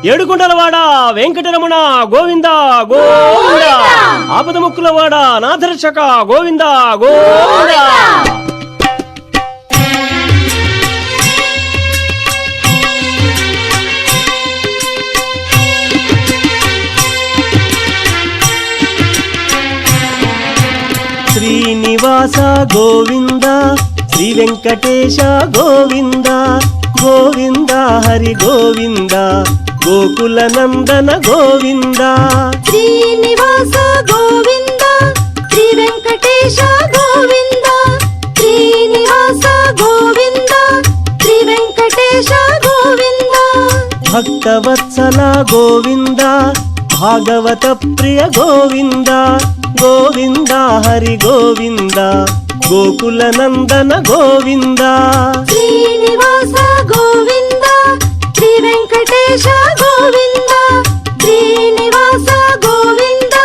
ఏడుకొండలవాడ వెంకటరమణ గోవింద గోవింద, ఆపదముక్కులవాడ నాథరక్షక గోవింద గోవింద. శ్రీనివాస గోవింద, శ్రీ వెంకటేశ గోవింద గోవింద, హరి గోవింద, గోకుల నందన గోవింద. శ్రీనివాస గోవింద, శ్రీ వెంకటేశ గోవింద, శ్రీనివాస గోవింద, శ్రీ వెంకటేశ గోవింద. భక్తవత్సల గోవింద, భాగవత ప్రియ గోవింద గోవింద, హరి గోవింద, గోకుల నందన గోవింద. శ్రీనివాస గోవింద, శ్రీ వెంకటేశ గోవింద, శ్రీనివాస గోవింద,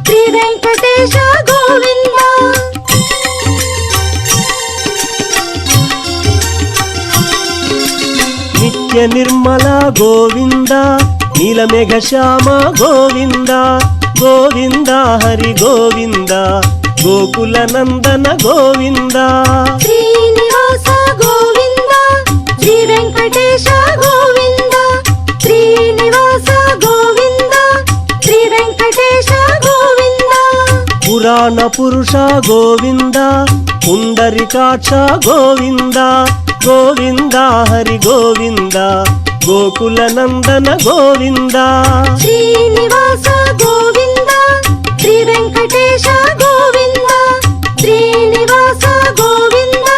శ్రీ వెంకటేశ గోవింద. నిత్య నిర్మల గోవింద, నీలమేఘ శ్యామ గోవింద గోవింద, హరి గోవింద, గోకుల నందన గోవింద. శ్రీనివాస గోవింద, శ్రీ వెంకటేశ గోవింద, శ్రీనివాస గోవింద, శ్రీ వెంకటేశ గోవింద. పురాణ పురుష గోవింద, పుండరీకాక్ష గోవింద గోవింద, హరి గోవింద, గోకుల నందన గోవింద. శ్రీనివాస గోవింద, శ్రీ వెంకటేశ గోవింద, శ్రీనివాస గోవింద,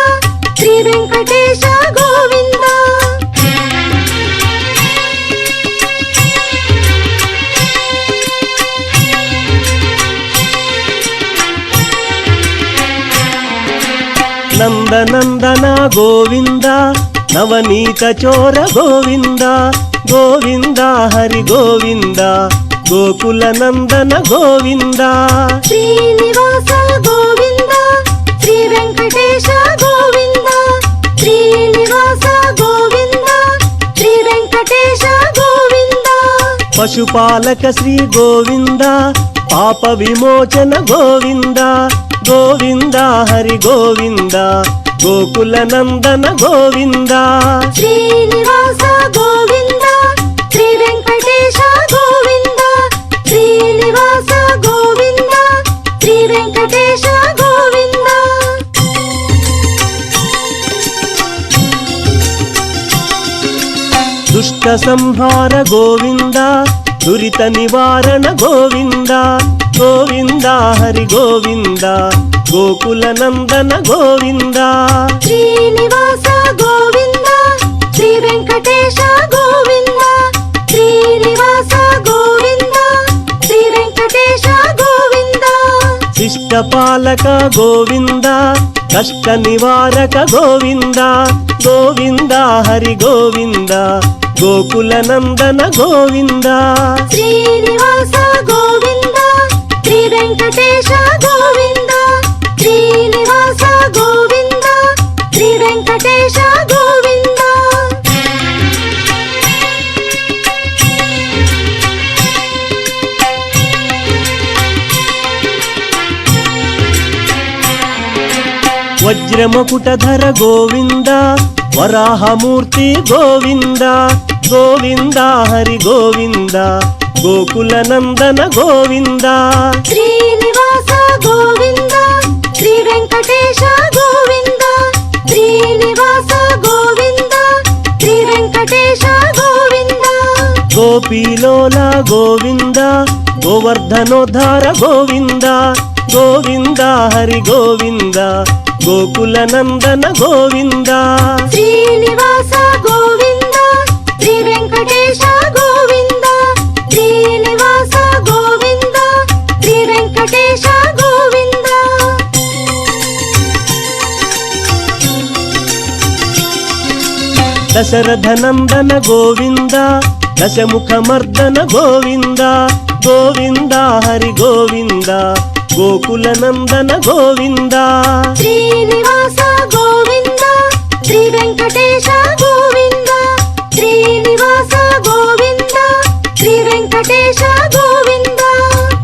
శ్రీ వెంకటేశ గోవింద. నందనందన గోవింద, నవనీత చోర గోవింద గోవింద, హరి గోవింద, గోకుల నందన గోవింద. శ్రీనివాస గోవింద, శ్రీ వెంకటేశ గోవింద, శ్రీనివాస గోవింద, శ్రీ వెంకటేశ గోవింద. పశుపాలక శ్రీ గోవింద, పాప విమోచన గోవింద గోవింద, హరి గోవింద, గోకుల నందన గోవింద. శ్రీనివాస గోవింద, శ్రీ వెంకటేశ గోవింద, శ్రీనివాస గోవింద, శ్రీ వెంకటేశ గోవింద. దుష్ట సంహార గోవింద, దురిత నివారణ గోవింద గోవింద, హరి గోవింద, గోకుల నందన గోవింద. శ్రీనివాస గోవింద, శ్రీ వెంకటేశ గోవింద, శ్రీనివాస గోవింద, శ్రీ వెంకటేశ గోవింద. శిష్టపాలక గోవింద, కష్ట నివారక గోవింద గోవింద, హరి గోవింద, గోకుల నందన గోవింద. శ్రీనివాస గోవింద, శ్రీ వెంకటేశ గోవింద, శ్రీనివాస గోవింద, శ్రీ వెంకటేశ గోవింద. వజ్రముకుటధర గోవింద, వరాహమూర్తి గోవింద గోవింద, హరి గోవింద, గోకుల నందన గోవింద. శ్రీనివాస గోవింద, శ్రీ వెంకటేశ గోవింద, శ్రీనివాస గోవింద, శ్రీ వెంకటేశ గోవింద. గోపీలోల గోవింద, గోవర్ధనోద్ధార గోవింద గోవింద, హరి గోవింద, గోకుల నందన గోవింద. శ్రీనివాస గోవింద, శ్రీ వెంకటేశ గోవింద, శ్రీనివాస గోవింద, శ్రీ వెంకటేశ గోవింద. దశరథ నందన గోవింద, దశముఖమర్దన గోవింద గోవింద, హరి గోవింద, గోకుల నందన గోవింద. శ్రీనివాస గోవింద, శ్రీ వెంకటేశ గోవింద, శ్రీనివాస గోవింద,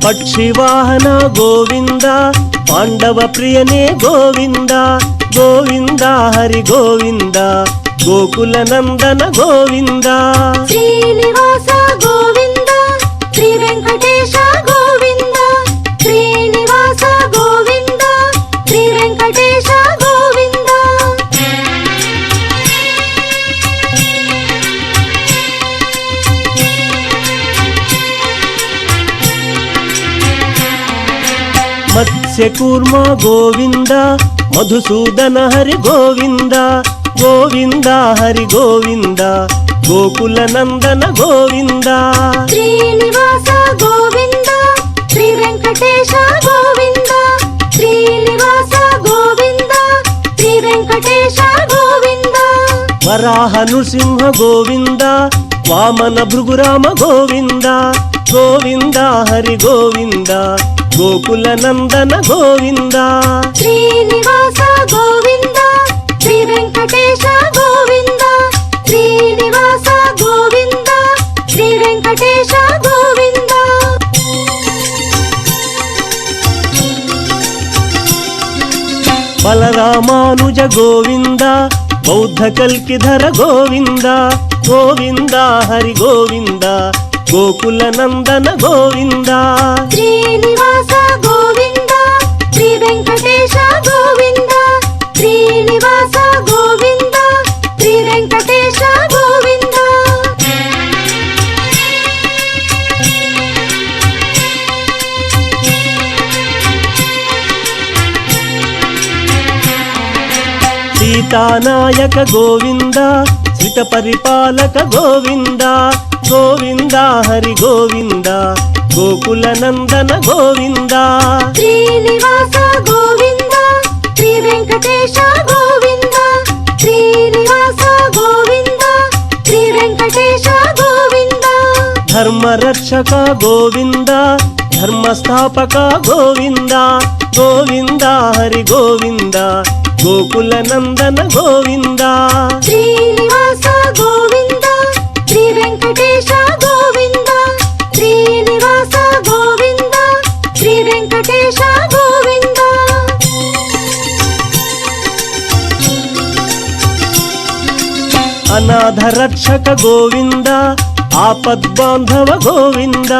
పక్షివాహన గోవింద పాండవ ప్రియనే గోవింద గోవింద హరి గోవింద గోకుల నందన గోవింద శ్రీనివాస గోవింద శ్రీ వెంకటేశ గోవింద శ్రీనివాస గోవింద శ్రీ వెంకటేశ గోవింద మత్స్యకూర్మ గోవింద మధుసూదన హరి గోవింద గోవింద హరి గోవింద గోకుల నందన గోవింద శ్రీనివాస గోవింద శ్రీ వెంకటేశ గోవింద శ్రీనివాస గోవింద శ్రీ వెంకటేశ గోవింద వరాహ నృసింహ గోవింద వామన భృగురామ గోవింద గోవింద హరి గోవింద గోకుల నందన గోవింద శ్రీనివాస గోవింద శ్రీ వెంకటేశ గోవింద శ్రీనివాస గోవింద శ్రీ వెంకటేశ గోవింద బలరామానుజ గోవింద బౌద్ధ కల్కిధర గోవింద గోవింద హరి గోవింద గోకుల నందన గోవింద శ్రీనివాస గోవింద శ్రీ వెంకటేశ గోవింద శ్రీనివాస గోవింద శ్రీ వెంకటేశ గోవింద సీతానాయక గోవింద శ్రిత పరిపాలక గోవింద గోవింద హరి గోవింద గోకుల నందన గోవింద శ్రీనివాస గోవింద శ్రీ వెంకటేశ గోవింద శ్రీనివాస గోవింద శ్రీ వెంకటేశ గోవింద ధర్మరక్షక గోవింద ధర్మస్థాపక గోవింద గోవింద హరి గోవింద గోకుల నందన గోవింద శ్రీనివాస గోవింద శ్రీ వెంకటేశ గోవింద శ్రీనివాస గోవింద శ్రీ వెంకటేశ గోవింద అనాథ రక్షక గోవింద ఆపద్బాంధవ గోవింద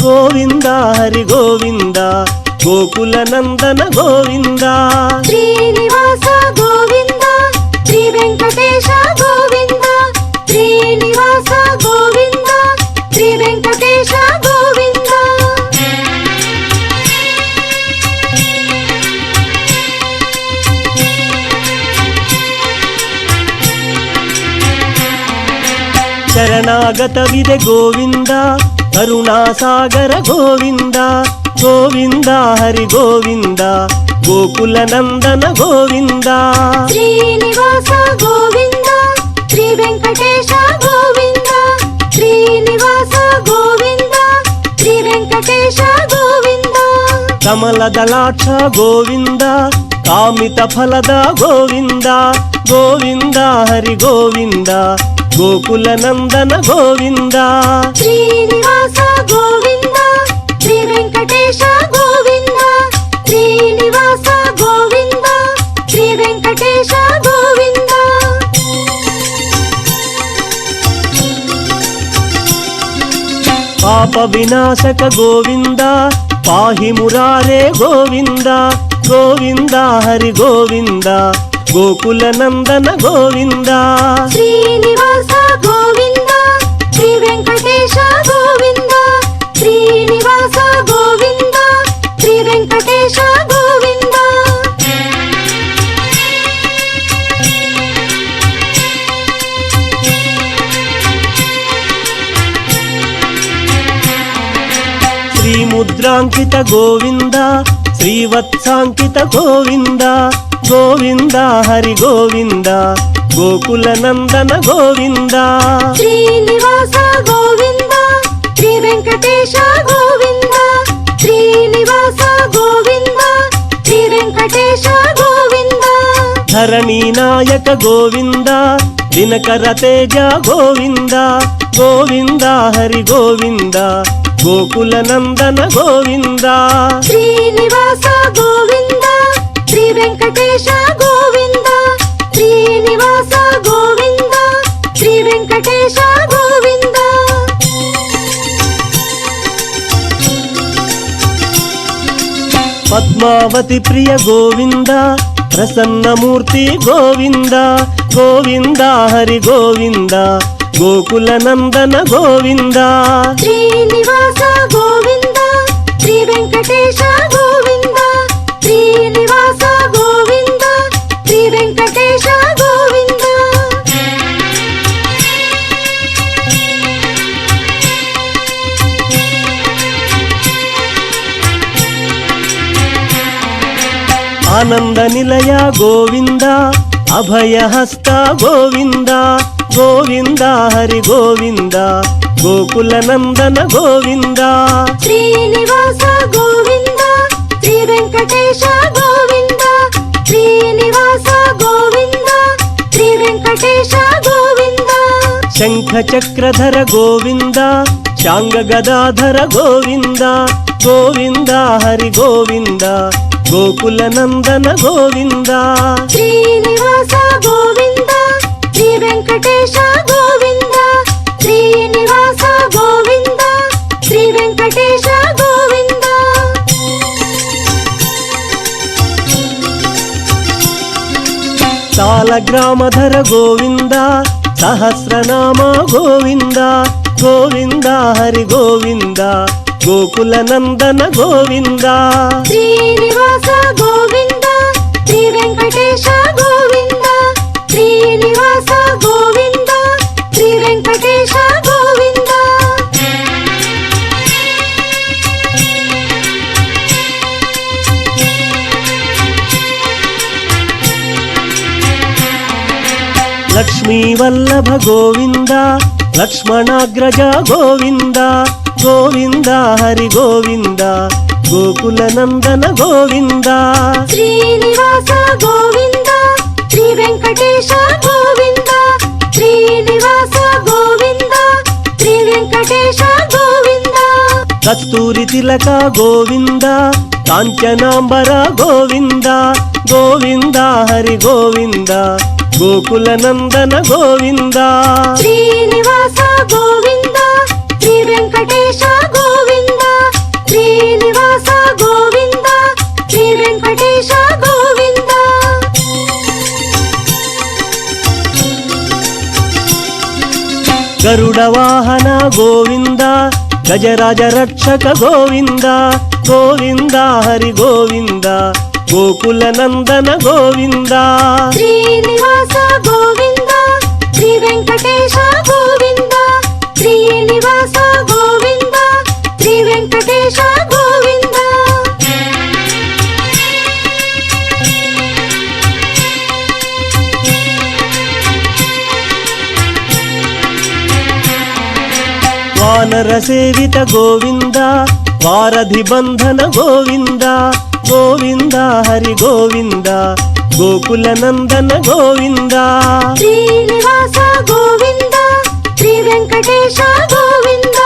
గోవింద హరి గోవింద గోకుల నందన గోవింద శ్రీనివాస గోవింద శ్రీ వెంకటేశ గోవింద శ్రీనివాస గోవింద శ్రీ వెంకటేశ గోవింద ಶರಣಾಗತ ವಿದೆ ಗೋವಿಂದ ಕರುಣಾಸಾಗರ ಗೋವಿಂದ ಗೋವಿಂದ ಹರಿ ಗೋವಿಂದ ಗೋಕುಲ ನಂದನ ಗೋವಿಂದ ಶ್ರೀನಿವಾಸ ಗೋವಿಂದ ಶ್ರೀ ವೆಂಕಟೇಶ ಗೋವಿಂದ ಶ್ರೀನಿವಾಸ ಗೋವಿಂದ ಶ್ರೀ ವೆಂಕಟೇಶ ಗೋವಿಂದ ಕಮಲದಲಾಕ್ಷ ಗೋವಿಂದ ಕಾಮಿತ ಫಲದ ಗೋವಿಂದ ಗೋವಿಂದ ಹರಿ ಗೋವಿಂದ ಗೋಕುಲ ನಂದನ ಗೋವಿಂದ ಶ್ರೀನಿವಾಸ ಗೋವಿಂದ ಶ್ರೀ ವೆಂಕಟೇಶ ಗೋವಿಂದ ಶ್ರೀನಿವಾಸ ಗೋವಿಂದ ಶ್ರೀ ವೆಂಕಟೇಶ ಗೋವಿಂದ ಪಾಪ ವಿನಾಶಕ ಗೋವಿಂದ ಪಾಹಿ ಮುರಾರೇ ಗೋವಿಂದ ಗೋವಿಂದ ಹರಿ ಗೋವಿಂದ ಗೋಕುಲ ನಂದನ ಗೋವಿಂದ ಶ್ರೀನಿವಾಸ ಗೋವಿಂದ ಶ್ರೀ ವೆಂಕಟೇಶ ಗೋವಿಂದ ಶ್ರೀನಿವಾಸ ಗೋವಿಂದ ಶ್ರೀ ವೆಂಕಟೇಶ ಗೋವಿಂದ ಶ್ರೀ ಮುದ್ರಾಂಕಿತ ಗೋವಿಂದ ಶ್ರೀವತ್ಸಾಂಕಿತ ಗೋವಿಂದ ಗೋವಿಂದ ಹರಿ ಗೋವಿಂದ ಗೋಕುಲ ನಂದನ ಗೋವಿಂದ ಶ್ರೀನಿವಾಸ ಗೋವಿಂದ ಶ್ರೀ ವೆಂಕಟೇಶ ಗೋವಿಂದ ಶ್ರೀನಿವಾಸ ಗೋವಿಂದ ಶ್ರೀ ವೆಂಕಟೇಶ ಗೋವಿಂದ ಧರಣಿ ನಾಯಕ ಗೋವಿಂದ ದಿನಕರ ತೇಜ ಗೋವಿಂದ ಗೋವಿಂದ ಹರಿ ಗೋವಿಂದ ಗೋಕುಲ ನಂದನ ಗೋವಿಂದ ಶ್ರೀನಿವಾಸ ಗೋವಿಂದ ಶ್ರೀ ವೆಂಕಟೇಶ ಗೋವಿಂದ ಶ್ರೀನಿವಾಸ ಗೋವಿಂದ ಶ್ರೀ ವೆಂಕಟೇಶ ಗೋವಿಂದ ಪದ್ಮಾವತಿ ಪ್ರಿಯ ಗೋವಿಂದ ಪ್ರಸನ್ನ ಮೂರ್ತಿ ಗೋವಿಂದ ಗೋವಿಂದ ಹರಿ ಗೋವಿಂದ ಗೋಕುಲ ನಂದನ ಗೋವಿಂದ ಶ್ರೀನಿವಾಸ ಗೋವಿಂದ ಶ್ರೀ ವೆಂಕಟೇಶ ಗೋವಿಂದ ಶ್ರೀನಿವಾಸ ಗೋವಿಂದ ಶ್ರೀ ವೆಂಕಟೇಶ ಗೋವಿಂದ ಆನಂದ ನಿಲಯ ಗೋವಿಂದ ಅಭಯ ಹಸ್ತ ಗೋವಿಂದ ಗೋವಿಂದ ಹರಿ ಗೋವಿಂದ ಗೋಕುಲ ನಂದನ ಗೋವಿಂದ ಶ್ರೀನಿವಾಸ ಗೋವಿಂದ ಶ್ರೀ ವೆಂಕಟೇಶ ಗೋವಿಂದ ಶ್ರೀನಿವಾಸ ಗೋವಿಂದ ಶ್ರೀ ವೆಂಕಟೇಶ ಗೋವಿಂದ ಶಂಖ ಚಕ್ರಧರ ಗೋವಿಂದ ಶಾಂಗ ಗದಾಧರ ಗೋವಿಂದ ಗೋವಿಂದ ಹರಿ ಗೋವಿಂದ ಗೋಕುಲ ನಂದನ ಗೋವಿಂದ ಶ್ರೀನಿವಾಸ ಗೋವಿಂದ ಶ್ರೀ ವೆಂಕಟೇಶ ಗೋವಿಂದ ಶ್ರೀನಿವಾಸ ಗೋವಿಂದ ಶ್ರೀ ವೆಂಕಟೇಶ ಗೋವಿಂದ ಸಾಲಗ್ರಾಮಧರ ಗೋವಿಂದ ಸಹಸ್ರನಾಮ ಗೋವಿಂದ ಗೋವಿಂದ ಹರಿ ಗೋವಿಂದ ಗೋಕುಲ ನಂದನ ಗೋವಿಂದ ಶ್ರೀನಿವಾಸ ಗೋವಿಂದ ಶ್ರೀ ವೆಂಕಟೇಶ ಗೋವಿಂದ ಶ್ರೀನಿವಾಸ ಗೋವಿಂದ ಶ್ರೀ ವೆಂಕಟೇಶ ಗೋವಿಂದ ಲಕ್ಷ್ಮೀ ವಲ್ಲಭ ಗೋವಿಂದ ಲಕ್ಷ್ಮಣಾಗ್ರಜ ಗೋವಿಂದ ಗೋವಿಂದ ಹರಿ ಗೋವಿಂದ ಗೋಕುಲ ನಂದನ ಗೋವಿಂದ ಶ್ರೀನಿವಾಸ ಗೋವಿಂದ ಶ್ರೀ ವೆಂಕಟೇಶ ಗೋವಿಂದ ಶ್ರೀನಿವಾಸ ಗೋವಿಂದ ಶ್ರೀ ವೆಂಕಟೇಶ ಗೋವಿಂದ ಕಸ್ತೂರಿ ತಿಲಕ ಗೋವಿಂದ ಕಾಂಚನಾಂಬರ ಗೋವಿಂದ ಗೋವಿಂದ ಹರಿ ಗೋವಿಂದ ಗೋಕುಲ ನಂದನ ಗೋವಿಂದ ಶ್ರೀನಿವಾಸ ಗೋವಿಂದ ಶ್ರೀ ವೆಂಕಟೇಶ ಗೋವಿಂದ ಶ್ರೀನಿವಾಸ ಗೋವಿಂದ ಶ್ರೀ ವೆಂಕಟೇಶ ಗೋವಿಂದ ಗರುಡ ವಾಹನ ಗೋವಿಂದ ಗಜರಾಜ ರಕ್ಷಕ ಗೋವಿಂದ ಗೋವಿಂದ ಹರಿ ಗೋವಿಂದ ಗೋಕುಲ ನಂದನ ಗೋವಿಂದ ಶ್ರೀನಿವಾಸ ಗೋವಿಂದ ಶ್ರೀ ವೆಂಕಟೇಶ ಗೋವಿಂದ ಶ್ರೀನಿವಾಸ ಗೋವಿಂದ ಶ್ರೀ ವೆಂಕಟೇಶ ಗೋವಿಂದ ವಾನರ ಸೇವಿತ ಗೋವಿಂದ ವಾರಧಿ ಬಂಧನ ಗೋವಿಂದ ಗೋವಿಂದ ಹರಿ ಗೋವಿಂದ ಗೋಕುಲ ನಂದನ ಗೋವಿಂದ ಶ್ರೀನಿವಾಸ ಗೋವಿಂದ ಶ್ರೀ ವೆಂಕಟೇಶ ಗೋವಿಂದ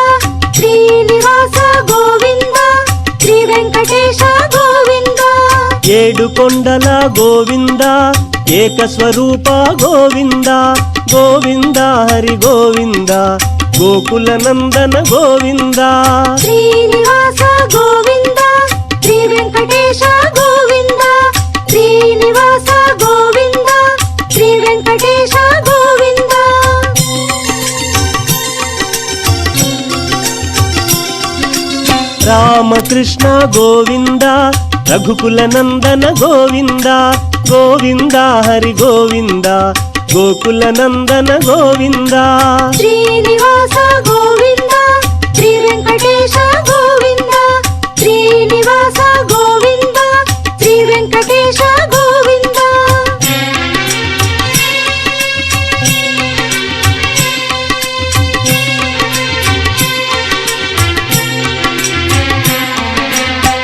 ಶ್ರೀನಿವಾಸ ಗೋವಿಂದ ಶ್ರೀ ವೆಂಕಟೇಶ ಗೋವಿಂದ ಏಡು ಕೊಂಡಲ ಗೋವಿಂದ ಏಕಸ್ವರೂಪ ಗೋವಿಂದ ಗೋವಿಂದ ಹರಿ ಗೋವಿಂದ ಗೋಕುಲ ನಂದನ ಗೋವಿಂದ ಶ್ರೀನಿವಾಸ ಗೋವಿಂದ ಶ್ರೀ ವೆಂಕಟೇಶ ಗೋವಿಂದ ಶ್ರೀನಿವಾಸ ಗೋವಿಂದ ಶ್ರೀ ವೆಂಕಟೇಶ ಗೋವಿಂದ ರಾಮಕೃಷ್ಣ ಗೋವಿಂದ ರಘುಕುಲ ನಂದನ ಗೋವಿಂದ ಗೋವಿಂದ ಹರಿ ಗೋವಿಂದ ಗೋಕುಲ ನಂದನ ಗೋವಿಂದ ಶ್ರೀನಿವಾಸ ಗೋವಿಂದ ಶ್ರೀ ವೆಂಕಟೇಶ ಗೋವಿಂದ ಶ್ರೀನಿವಾಸ ಗೋವಿಂದ ಶ್ರೀ ವೆಂಕಟೇಶ ಗೋವಿಂದ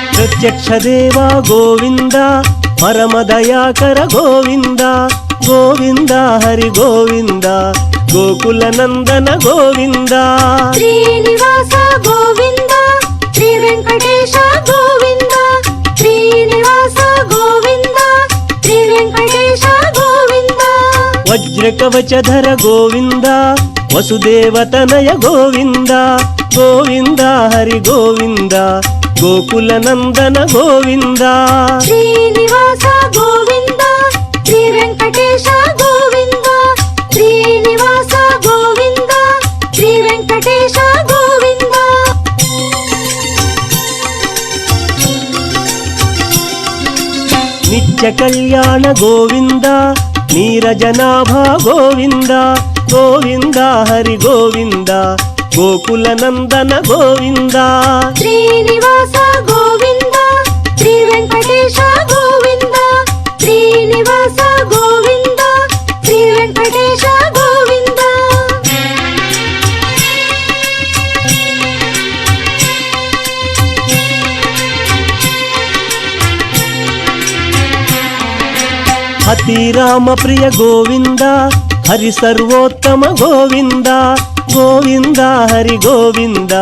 ಪ್ರತ್ಯಕ್ಷ ದೇವ ಗೋವಿಂದ ಪರಮ ದಯಾಕರ ಗೋವಿಂದ ಗೋವಿಂದ ಹರಿ ಗೋವಿಂದ ಗೋಕುಲ ನಂದನ ಗೋವಿಂದ ಶ್ರೀನಿವಾಸ ಗೋವಿಂದ ವೆಂಕಟೇಶ ಗೋವಿಂದ ಶ್ರೀನಿವಾಸ ಗೋವಿಂದ ಶ್ರೀ ವೆಂಕಟೇಶ ಗೋವಿಂದ ವಜ್ರ ಕವಚಧರ ಗೋವಿಂದ ವಸುದೇವತನಯ ಗೋವಿಂದ ಗೋವಿಂದ ಹರಿ ಗೋವಿಂದ ಗೋಕುಲ ನಂದನ ಗೋವಿಂದ ಶ್ರೀನಿವಾಸ ಗೋವಿಂದ ಶ್ರೀ ವೆಂಕಟೇಶ ಗೋವಿಂದ ಶ್ರೀನಿವಾಸ ಗೋವಿಂದ ಶ್ರೀ ವೆಂಕಟೇಶ ಗೋವಿಂದ ನಿತ್ಯ ಕಲ್ಯಾಣ ಗೋವಿಂದ ನೀರಜನಾಭ ಗೋವಿಂದ ಗೋವಿಂದ ಹರಿ ಗೋವಿಂದ ಗೋಕುಲ ನಂದನ ಗೋವಿಂದ ಶ್ರೀನಿವಾಸ ಗೋವಿಂದ ಶ್ರೀ ವೆಂಕಟೇಶ ಗೋವಿಂದ ಶ್ರೀನಿವಾಸ ಗೋವಿಂದ ಶ್ರೀ ವೆಂಕಟೇಶ ಗೋವಿಂದ ಅತಿ ರಾಮ ಪ್ರಿಯ ಗೋವಿಂದ ಹರಿ ಸರ್ವೋತ್ತಮ ಗೋವಿಂದ ಗೋವಿಂದ ಹರಿ ಗೋವಿಂದ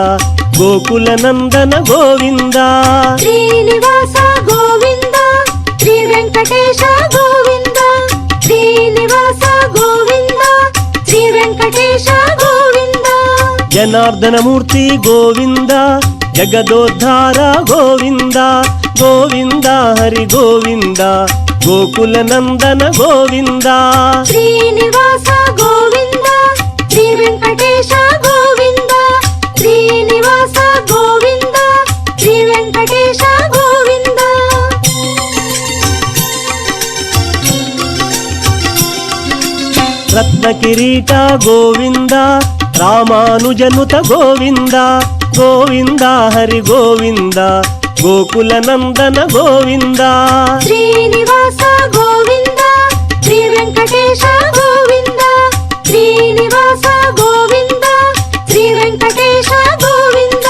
ಗೋಕುಲ ನಂದನ ಗೋವಿಂದ ಶ್ರೀನಿವಾಸ ಗೋವಿಂದ ಶ್ರೀ ವೆಂಕಟೇಶ ಗೋವಿಂದ ಶ್ರೀನಿವಾಸ ಗೋವಿಂದ ಶ್ರೀ ವೆಂಕಟೇಶ ಗೋವಿಂದ ಜನಾರ್ದನ ಮೂರ್ತಿ ಗೋವಿಂದ ಜಗದೋದ್ಧಾರ ಗೋವಿಂದ ಗೋವಿಂದ ಹರಿ ಗೋವಿಂದ ಗೋಕುಲ ನಂದನ ಗೋವಿಂದ ಶ್ರೀನಿವಾಸ ಗೋವಿಂದ ಶ್ರೀ ವೆಂಕಟೇಶ ಗೋವಿಂದ ಶ್ರೀನಿವಾಸ ಗೋವಿಂದ ಶ್ರೀ ವೆಂಕಟೇಶ ಗೋವಿಂದ ರತ್ನ ಕಿರೀಟ ಗೋವಿಂದ ರಾಮಾನುಜನುತ ಗೋವಿಂದ ಗೋವಿಂದ ಹರಿ ಗೋವಿಂದ ಗೋಕುಲ ನಂದನ ಗೋವಿಂದ ಶ್ರೀನಿವಾಸ ಗೋವಿಂದ ಶ್ರೀ ವೆಂಕಟೇಶ ಗೋವಿಂದ ಶ್ರೀನಿವಾಸ ಗೋವಿಂದ ಶ್ರೀ ವೆಂಕಟೇಶ ಗೋವಿಂದ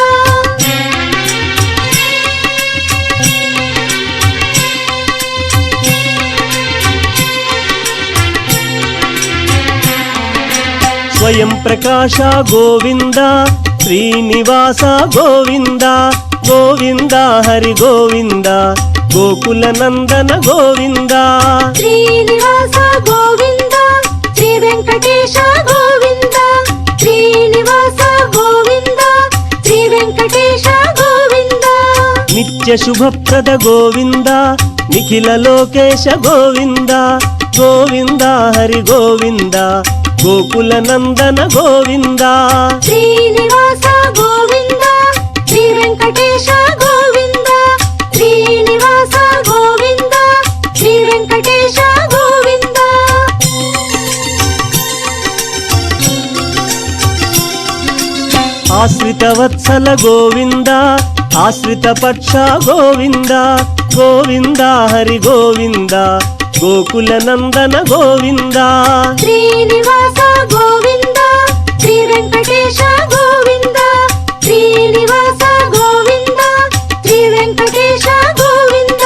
ಸ್ವಯಂ ಪ್ರಕಾಶ ಗೋವಿಂದ ಶ್ರೀನಿವಾಸ ಗೋವಿಂದ ಗೋವಿಂದ ಹರಿ ಗೋವಿಂದ ಗೋಕುಲ ನಂದನ ಗೋವಿಂದ ಶ್ರೀನಿವಾಸ ಗೋವಿಂದ ಶ್ರೀ ವೆಂಕಟೇಶ ಗೋವಿಂದ ಶ್ರೀನಿವಾಸ ಗೋವಿಂದ ಶ್ರೀ ವೆಂಕಟೇಶ ಗೋವಿಂದ ನಿತ್ಯ ಶುಭಪ್ರದ ಗೋವಿಂದ ನಿಖಿಲ ಲೋಕೇಶ ಗೋವಿಂದ ಗೋವಿಂದ ಹರಿ ಗೋವಿಂದ ಗೋಕುಲ ನಂದನ ಗೋವಿಂದ ಶ್ರೀನಿವಾಸ ಗೋವಿಂದ ಶ್ರೀ ವೆಂಕಟೇಶ ಗೋವಿಂದ ಶ್ರೀನಿವಾಸ ಗೋವಿಂದ ಶ್ರೀ ವೆಂಕಟೇಶ ಗೋವಿಂದ ಆಶ್ರಿತ ವತ್ಸಲ ಗೋವಿಂದ ಆಶ್ರಿತ ಪಕ್ಷ ಗೋವಿಂದ ಗೋವಿಂದ ಹರಿ ಗೋವಿಂದ ಗೋಕುಲ ನಂದನ ಗೋವಿಂದ ಶ್ರೀನಿವಾಸ ಗೋವಿಂದ ಶ್ರೀ ವೆಂಕಟೇಶ ಗೋವಿಂದ ಶ್ರೀನಿವಾಸ ಗೋವಿಂದ ಶ್ರೀ ವೆಂಕಟೇಶ ಗೋವಿಂದ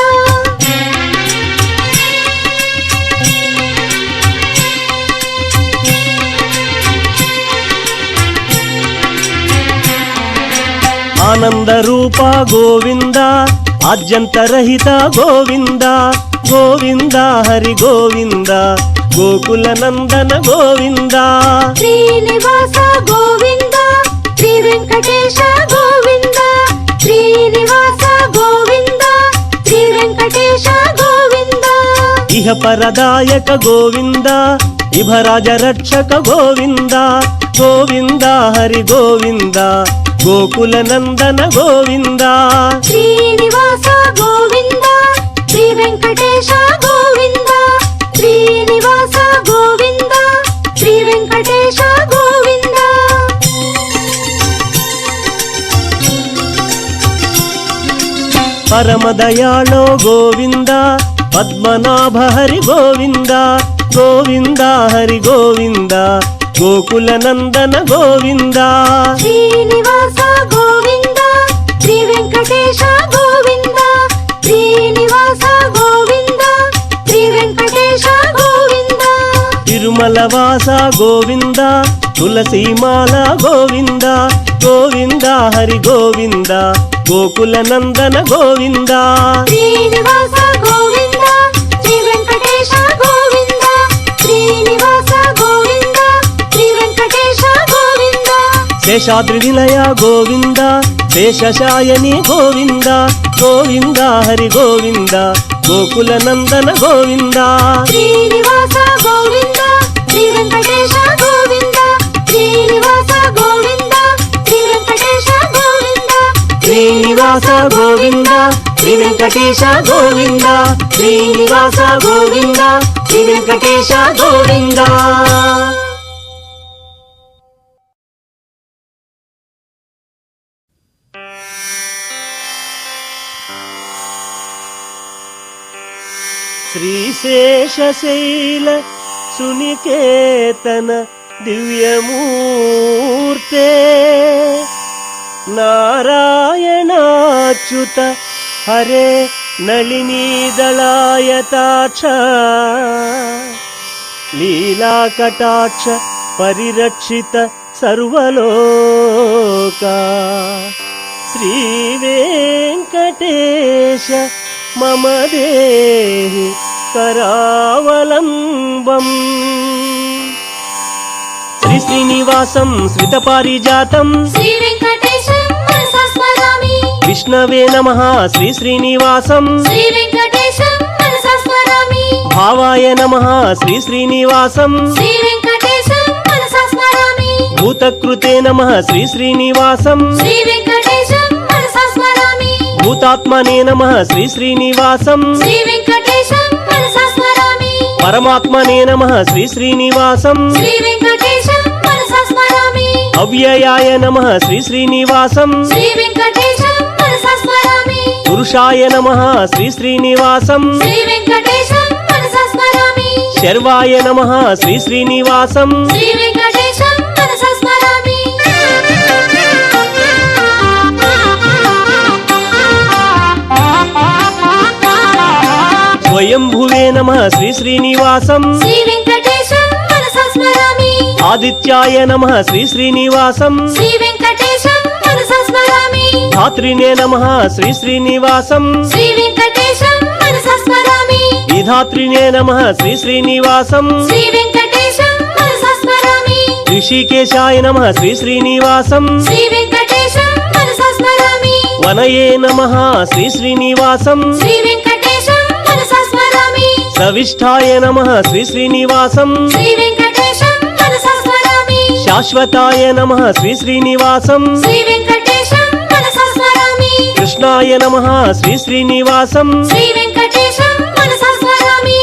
ಆನಂದ ರೂಪ ಗೋವಿಂದ ಆದ್ಯಂತರಹಿತ ಗೋವಿಂದ ಗೋವಿಂದ ಹರಿ ಗೋವಿಂದ ಗೋಕುಲ ನಂದನ ಗೋವಿಂದ ಶ್ರೀನಿವಾಸ ಗೋವಿಂದ ಶ್ರೀ ವೆಂಕಟೇಶ ಗೋವಿಂದ ಶ್ರೀನಿವಾಸ ಗೋವಿಂದ ಶ್ರೀ ವೆಂಕಟೇಶ ಗೋವಿಂದ ಇಹ ಪರದಾಯಕ ಗೋವಿಂದ ಇಭರಾಜ ರಕ್ಷಕ ಗೋವಿಂದ ಗೋವಿಂದ ಹರಿ ಗೋವಿಂದ ಗೋಕುಲ ನಂದನ ಗೋವಿಂದ ಶ್ರೀನಿವಾಸ ಗೋವಿಂದ ಶ್ರೀ ವೆಂಕಟೇಶ ಗೋವಿಂದ ಶ್ರೀನಿವಾಸ ಗೋವಿಂದ ಶ್ರೀ ವೆಂಕಟೇಶ ಗೋವಿಂದ ಪರಮ ದಯಾಳೋ ಗೋವಿಂದ ಪದ್ಮನಾಭ ಹರಿ ಗೋವಿಂದ ಗೋವಿಂದ ಹರಿ ಗೋವಿಂದ ಗೋಕುಲ ನಂದನ ಗೋವಿಂದ ಶ್ರೀನಿವಾಸ ಗೋವಿಂದ ಶ್ರೀ ವೆಂಕಟೇಶ ಗೋವಿಂದ ಶ್ರೀನಿವಾಸ ಗೋವಿಂದ ಶ್ರೀ ವೆಂಕಟೇಶ ಗೋವಿಂದ ತಿರುಮಲ ವಾಸ ಗೋವಿಂದ ತುಳಸಿ ಮಾಲ ಗೋವಿಂದ ಗೋವಿಂದ ಹರಿ ಗೋವಿಂದ గోకుల నందన గోవింద శ్రీనివాస గోవింద శ్రీ వెంకటేశ గోవింద శ్రీనివాస గోవింద శ్రీ వెంకటేశ గోవింద శేషాద్రి నిలయ గోవింద శేషశాయని గోవింద గోవింద హరి గోవింద గోకుల నందన గోవింద శ్రీనివాస గోవింద శ్రీ వెంకటేశ గోవింద శ్రీనివాస గోవింద శ్రీ వెంకటేశ గోవింద శ్రీనివాస గోవింద శ్రీ వెంకటేశ గోవింద శ్రీనివాస గోవింద శ్రీ వెంకటేశ గోవింద శ్రీశేషశైల సునికేతన దివ్యమూర్తే నారాయణాచ్యుత హరే నళినీదళాయతాక్ష లీలాకటాక్ష పరిరక్షిత సర్వలోకా శ్రీవేంకటేశ మమ దేహి కరావలంబం శ్రీ శ్రీనివాసం శ్రిత పారిజాతం శ్రీ వెంకటేశం మనసా స్మరామి విష్ణవే నమః శ్రీ శ్రీనివాసం శ్రీ వెంకటేశం మనసా స్మరామి భావాయ నమః శ్రీ శ్రీనివాసం శ్రీ వెంకటేశం మనసా స్మరామి భూతకృతే నమః శ్రీ శ్రీనివాసం శ్రీ వెంకటేశం మనసా స్మరామి భూతాత్మనే నమః శ్రీ శ్రీనివాసం శ్రీ వెంకటేశం మనసా స్మరామి పరమాత్మనే నమః శ్రీ శ్రీనివాసం శ్రీ వెంకటేశం మనసా స్మరామి అవ్యయాయ నమః శ్రీ శ్రీనివాసం శ్రీ వెంకటేశం మనసా స్మరామి పురుషాయ నమః శ్రీ శ్రీనివాసం శ్రీ వెంకటేశం మనసా స్మరామి శర్వాయ నమః శ్రీ శ్రీనివాసం శ్రీ వెంకటేశం మనసా స్మరామి స్వయంభువే నమః శ్రీ శ్రీనివాసం శ్రీ వెంకటేశం మనసా స్మరామి ఆదిత్యాయ నమః శ్రీ శ్రీనివాసం శ్రీ వెంకటేశం మనసా స్మరామి ధాత్రినే నమః శ్రీ శ్రీనివాసం శ్రీ వెంకటేశం మనసా స్మరామి విధాత్రినే నమః శ్రీ శ్రీనివాసం శ్రీ వెంకటేశం మనసా స్మరామి ఋషికేశాయ నమః శ్రీ శ్రీనివాసం శ్రీ వెంకటేశం మనసా స్మరామి వనయే నమః శ్రీ శ్రీనివాసం శ్రీ వెంకటేశం మనసా స్మరామి సవిష్ఠాయ నమః శ్రీ శ్రీనివాసం శ్రీ వెంకటేశం మనసా స్మరామి శాశ్వతాయ నమః శ్రీ శ్రీనివాసం శ్రీ వెంకటేశం మనసా స్మరామి కృష్ణాయ నమః శ్రీ శ్రీనివాసం శ్రీ వెంకటేశం మనసా స్మరామి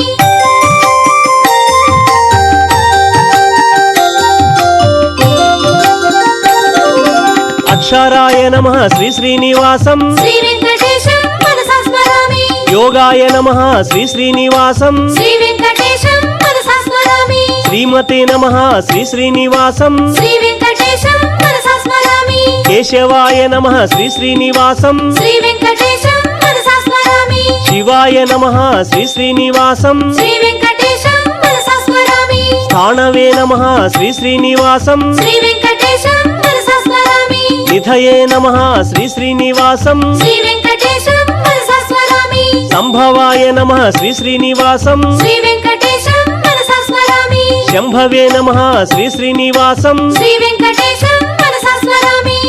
అక్షరాయ నమః శ్రీ శ్రీనివాసం శ్రీ వెంకటేశం మనసా స్మరామి యోగాయ నమః శ్రీ శ్రీనివాసం శ్రీ వెంకటేశం మనసా స్మరామి శ్రీమతే నమః శ్రీ శ్రీనివాసం శ్రీ వెంకటేశం మనసా స్మరామి కేశవాయ నమః శ్రీ శ్రీనివాసం శ్రీ వెంకటేశం మనసా స్మరామి శివాయ నమః శ్రీ శ్రీనివాసం శ్రీ వెంకటేశం మనసా స్మరామి స్థాణవే నమః శ్రీ శ్రీనివాసం శ్రీ వెంకటేశం మనసా స్మరామి నిధయే నమః శ్రీ శ్రీనివాసం శ్రీ వెంకటేశం మనసా స్మరామి సంభవాయ నమః శ్రీ శ్రీనివాసం శ్రీ వెంకటేశం మనసా స్మరామి శంభవే నమః శ్రీ శ్రీనివాసం శ్రీ వెంకటేశం మనసా స్మరామి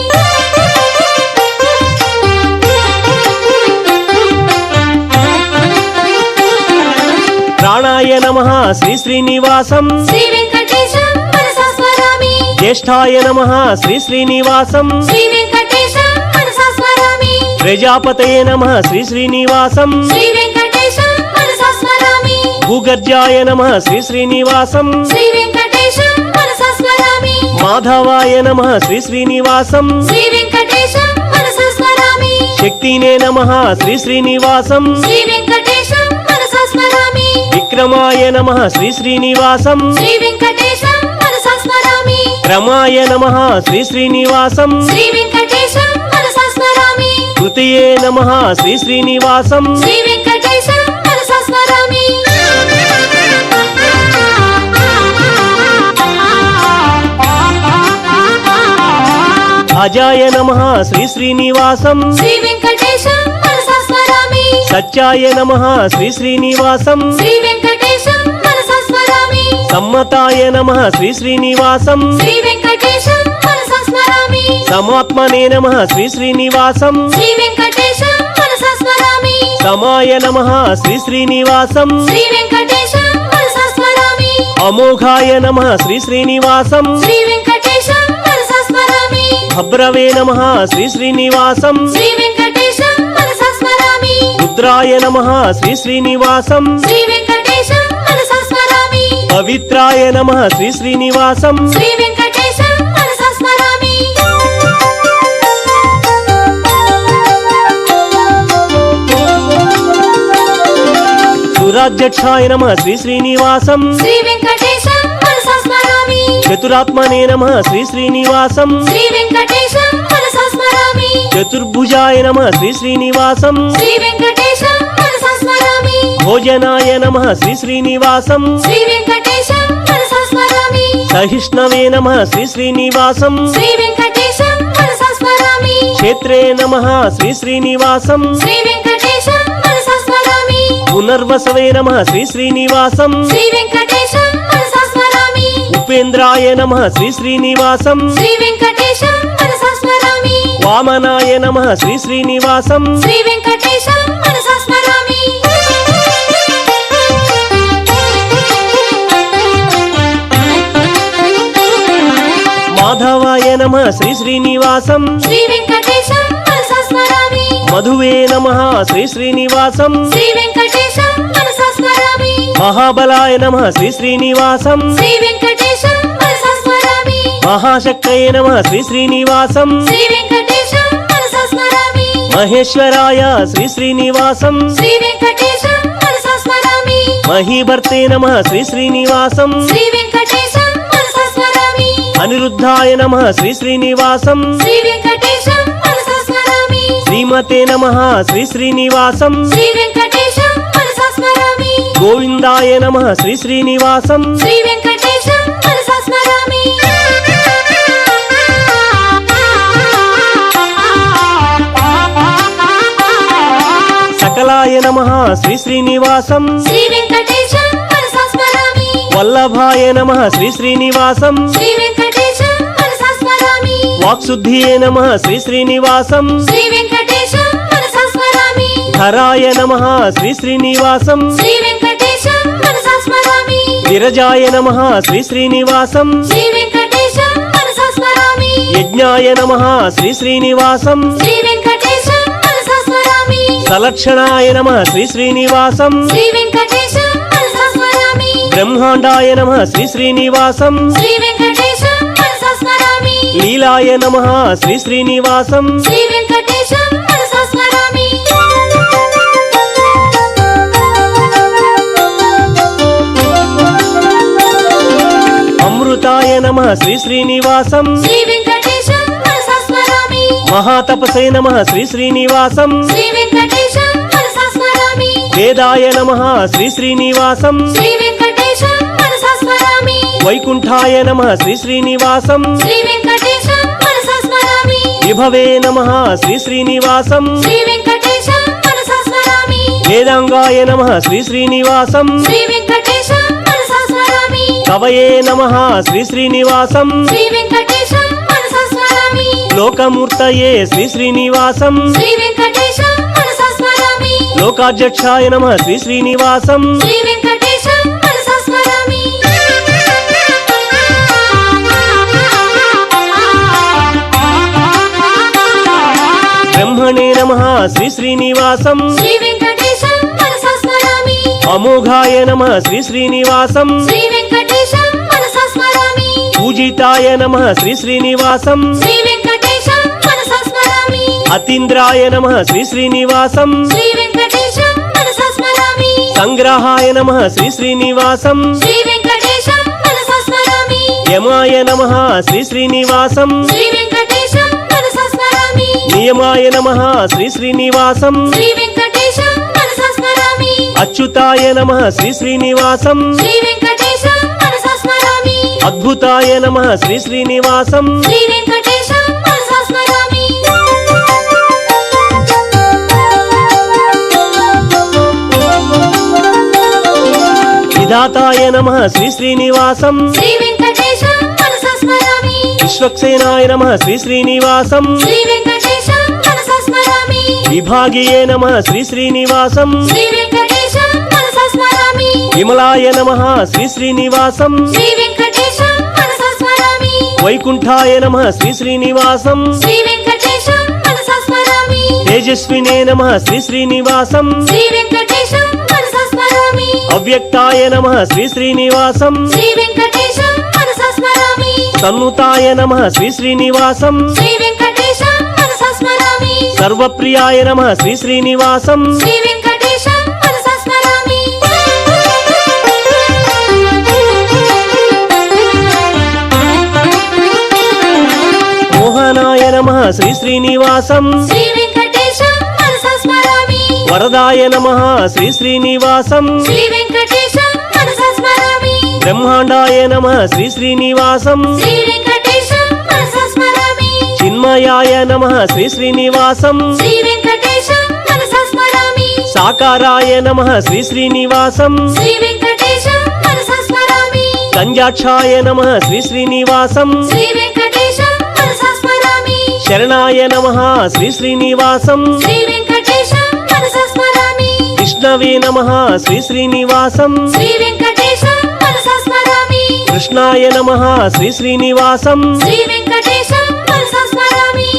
ప్రాణాయ నమః శ్రీ శ్రీనివాసం శ్రీ వెంకటేశం మనసా స్మరామి జ్యేష్ఠాయ నమః శ్రీ శ్రీనివాసం శ్రీ వెంకటేశం మనసా స్మరామి ప్రజాపతయే నమః శ్రీ శ్రీనివాసం శ్రీ వెంకటేశం మనసా స్మరామి భూగర్జాయ నమః శ్రీ శ్రీనివాసం శ్రీ వెంకటేశం మనసా స్మరామి మాధవాయ నమః శ్రీ శ్రీనివాసం శ్రీ వెంకటేశం మనసా స్మరామి శక్తినే నమః శ్రీ శ్రీనివాసం శ్రీ వెంకటేశం మనసా స్మరామి విక్రమాయ నమః శ్రీ శ్రీనివాసం శ్రీ వెంకటేశం మనసా స్మరామి రమాయ నమః శ్రీ శ్రీనివాసం శ్రీ వెంకటేశం మనసా స్మరామి తృతీయే నమః శ్రీ శ్రీనివాసం శ్రీ వెంకటేశం మనసా స్మరామి అజాయ నమః శ్రీ శ్రీనివాసం శ్రీ వెంకటేశం మనసా స్మరామి సత్యాయ నమః శ్రీ శ్రీనివాసం శ్రీ వెంకటేశం మనసా స్మరామి సమ్మతాయ నమః శ్రీ శ్రీనివాసం శ్రీ వెంకటేశం మనసా స్మరామి సమాత్మనే నమః శ్రీ శ్రీనివాసం శ్రీ వెంకటేశం మనసా స్మరామి సమాయ నమః శ్రీ శ్రీనివాసం శ్రీ వెంకటేశం మనసా స్మరామి అమోఘాయ నమః శ్రీ శ్రీనివాసం శ్రీ వెంకటేశం మనసా స్మరామి భబ్రవే నమః శ్రీ శ్రీనివాసం శ్రీ వెంకటేశం మనసా స్మరామి రుద్రాయ నమః శ్రీ శ్రీనివాసం శ్రీ వెంకటేశం మనసా స్మరామి పవిత్రాయ నమః శ్రీ శ్రీనివాసం శ్రీ వెంకటేశం మనసా స్మరామి సురాధ్యక్షాయ నమః శ్రీ శ్రీనివాసం శ్రీ వెంకటేశం మనసా స్మరామి చతురాత్మనే నమః శ్రీ శ్రీనివాసం శ్రీ వెంకటేశం మనసా స్మరామి చతుర్భుజాయ నమః శ్రీ శ్రీనివాసం శ్రీ వెంకటేశం మనసా స్మరామి భోజనాయ నమః శ్రీ శ్రీనివాసం శ్రీ వెంకటేశం మనసా స్మరామి సహిష్ణవే నమః శ్రీ శ్రీనివాసం శ్రీ వెంకటేశం మనసా స్మరామి క్షేత్రే నమః శ్రీ శ్రీనివాసం శ్రీ వెంకటేశం మనసా స్మరామి పునర్వసవే నమః శ్రీ శ్రీనివాసం శ్రీ వెంకటేశం మనసా స్మరామి ఉపేంద్రాయ నమః శ్రీ శ్రీనివాసం శ్రీ వెంకటేశం మనసా స్మరామి వామనాయ నమః శ్రీ శ్రీనివాసం శ్రీ వెంకటేశం మనసా స్మరామి మాధవాయ నమః శ్రీ శ్రీనివాసం శ్రీ వెంకటేశం మనసా స్మరామి మధువే నమః శ్రీ శ్రీనివాసం శ్రీ వెంకటేశం మనసా స్మరామి మహాబలాయ నమః శ్రీ శ్రీనివాసం శ్రీ వెంకటేశం మనసా స్మరామి మహాశక్తయే నమః శ్రీ శ్రీనివాసం శ్రీ వెంకటేశం మనసా స్మరామి మహేశ్వరాయ శ్రీ శ్రీనివాసం శ్రీ వెంకటేశం మనసా స్మరామి మహీభర్తే నమః శ్రీ శ్రీనివాసం శ్రీ వెంకటేశం మనసా స్మరామి అనిరుద్ధాయ నమః శ్రీ శ్రీనివాసం శ్రీ వెంకటేశం మనసా స్మరామి శ్రీమతే నమః శ్రీ శ్రీనివాసం శ్రీ వెంకటేశం మనసా స్మరామి గోవిందాయ నమః శ్రీ శ్రీనివాసం శ్రీ వెంకటేశం మనసా స్మరామి సకలాయ నమః శ్రీ శ్రీనివాసం శ్రీ వెంకటేశం మనసా స్మరామి వల్లభాయ నమః శ్రీ శ్రీనివాసం శ్రీ వెంకటేశం మనసా స్మరామి వాక్శుద్ధియే నమః శ్రీ శ్రీనివాసం శ్రీ వెంకటేశం మనసా స్మరామి ధరాయ నమః శ్రీ శ్రీనివాసం శ్రీ వెంకటేశం మనసా స్మరామి విరజాయ నమః శ్రీ శ్రీనివాసం శ్రీ వెంకటేశం మనసా స్మరామి యజ్ఞాయ నమః శ్రీ శ్రీనివాసం శ్రీ వెంకటేశం మనసా స్మరామి సలక్షణాయ నమః శ్రీ శ్రీనివాసం శ్రీ వెంకటేశం మనసా స్మరామి బ్రహ్మాండాయ నమః శ్రీ శ్రీనివాసం శ్రీ వెంకటేశం మనసా స్మరామి లీలాయ నమః శ్రీ శ్రీనివాసం శ్రీ వెంకటేశం మనసా స్మరామి అమృతాయ నమః శ్రీ శ్రీనివాసం శ్రీ వెంకటేశం మనసా స్మరామి మహాతపసే నమః శ్రీ శ్రీనివాసం శ్రీ వెంకటేశం మనసా స్మరామి వేదాయ నమః శ్రీ శ్రీనివాసం శ్రీ వెంకటేశం మనసా స్మరామి వైకుంఠాయ నమః శ్రీ శ్రీనివాసం శ్రీ వెంకటేశం మనసా స్మరామి విభవే నమః శ్రీ శ్రీనివాసం శ్రీ వెంకటేశం మనసా స్మరామి వేదాంగాయ నమః శ్రీ శ్రీనివాసం శ్రీ వెంకటేశం మనసా స్మరామి కవయే నమః శ్రీ శ్రీనివాసం శ్రీ వెంకటేశం మనసా స్మరామి లోకమూర్తయే శ్రీ శ్రీనివాసం శ్రీ వెంకటేశం మనసా స్మరామి లోకాధ్యక్షాయ నమః శ్రీ శ్రీనివాసం శ్రీ వెంకటేశం మనసా స్మరామి బ్రహ్మణే నమః శ్రీ శ్రీనివాసం శ్రీ వెంకటేశం మనసా స్మరామి అమోఘాయ నమః శ్రీ శ్రీనివాసం శ్రీ వెంకటేశం మనసా స్మరామి పూజితాయ నమః శ్రీ శ్రీనివాసం శ్రీ వెంకటేశం మనసా స్మరామి అతీంద్రాయ నమః శ్రీ శ్రీనివాసం శ్రీ వెంకటేశం మనసా స్మరామి సంగ్రహాయ నమః శ్రీ శ్రీనివాసం శ్రీ వెంకటేశం మనసా స్మరామి యమాయ నమః శ్రీ శ్రీనివాసం శ్రీ వెంకటేశం మనసా స్మరామి నియమాయ నమః శ్రీ శ్రీనివాసం శ్రీ వెంకటేశం మనసా స్మరామి అచ్యుతాయ నమః శ్రీ శ్రీనివాసం శ్రీ వెంకటేశం మనసా స్మరామి అద్భుతాయ నమః శ్రీ శ్రీనివాసం శ్రీ వెంకటేశం మనసా స్మరామి విధాతాయ నమః శ్రీ శ్రీనివాసం శ్రీ వెంకటేశం మనసా స్మరామి విశ్వక్సేనాయ నమః శ్రీ శ్రీనివాసం శ్రీ వెంకటేశం మనసా స్మరామి విభాగియే నమః శ్రీ శ్రీనివాసం శ్రీ వెంకటేశం మనసా స్మరామి విమలాయ నమః శ్రీ శ్రీనివాసం శ్రీ వెంకటేశం మనసా స్మరామి వైకుంఠాయ నమః శ్రీ శ్రీనివాసం శ్రీ వెంకటేశం మనసా స్మరామి తేజస్వినే నమః శ్రీ శ్రీనివాసం శ్రీ వెంకటేశం మనసా స్మరామి అవ్యక్తాయ నమః శ్రీ శ్రీనివాసం శ్రీ వెంకటేశం మనసా స్మరామి సన్నుతాయ నమః శ్రీ శ్రీనివాసం శ్రీ వెంకటేశం మనసా స్మరామి సర్వప్రియాయ నమః శ్రీ శ్రీనివాసం శ్రీ వెంకటేశం మనసా స్మరామి మోహనాయ నమః శ్రీ శ్రీనివాసం శ్రీ వెంకటేశం మనసా స్మరామి వరదాయ నమః శ్రీ శ్రీనివాసం శ్రీ వెంకటేశం మనసా స్మరామి బ్రహ్మాండాయ నమః శ్రీ శ్రీనివాసం శ్రీ వెంకటేశం మనసా స్మరామి చిన్మయాయ నమః శ్రీ శ్రీనివాసం శ్రీ వెంకటేశం మనసా స్మరామి సాకారాయ నమః శ్రీ శ్రీనివాసం శ్రీ వెంకటేశం మనసా స్మరామి కంజాక్షాయ నమః శ్రీ శ్రీనివాసం శ్రీ వెంకటేశం మనసా స్మరామి శరణాయ నమః శ్రీ శ్రీనివాసం శ్రీ వెంకటేశం మనసా స్మరామి విష్ణవే నమః శ్రీ శ్రీనివాసం శ్రీ వెంకటేశం మనసా స్మరామి కృష్ణాయ నమః శ్రీ శ్రీనివాసం శ్రీ వెంకటేశం మనసా స్మరామి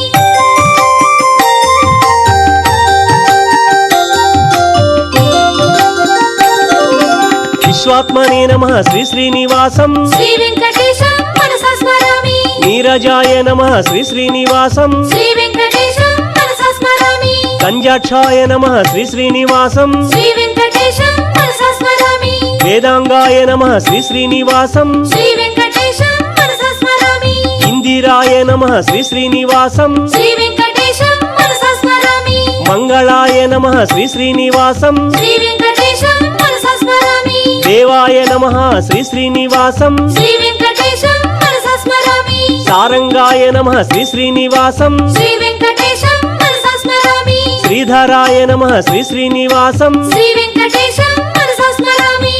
విశ్వాత్మనే నమః శ్రీ శ్రీనివాసం శ్రీ వెంకటేశం మనసా స్మరామి నీరజాయ నమః శ్రీ శ్రీనివాసం శ్రీ వెంకటేశం మనసా స్మరామి కంజాక్షాయ నమః శ్రీ శ్రీనివాసం శ్రీ వెంకటేశం మనసా స్మరామి వేదాంగాయ నమః శ్రీ శ్రీనివాసం శ్రీ వెంకటేశం మనసా స్మరామి ఇందిరాయ నమః శ్రీ శ్రీనివాసం శ్రీ వెంకటేశం మనసా స్మరామి మంగళాయ నమః శ్రీ శ్రీనివాసం శ్రీ వెంకటేశం మనసా స్మరామి దేవాయ నమః శ్రీ శ్రీనివాసం శ్రీ వెంకటేశం మనసా స్మరామి సారంగాయ నమః శ్రీ శ్రీనివాసం శ్రీ వెంకటేశం మనసా స్మరామి శ్రీధరాయ నమః శ్రీ శ్రీనివాసం శ్రీ వెంకటేశం మనసా స్మరామి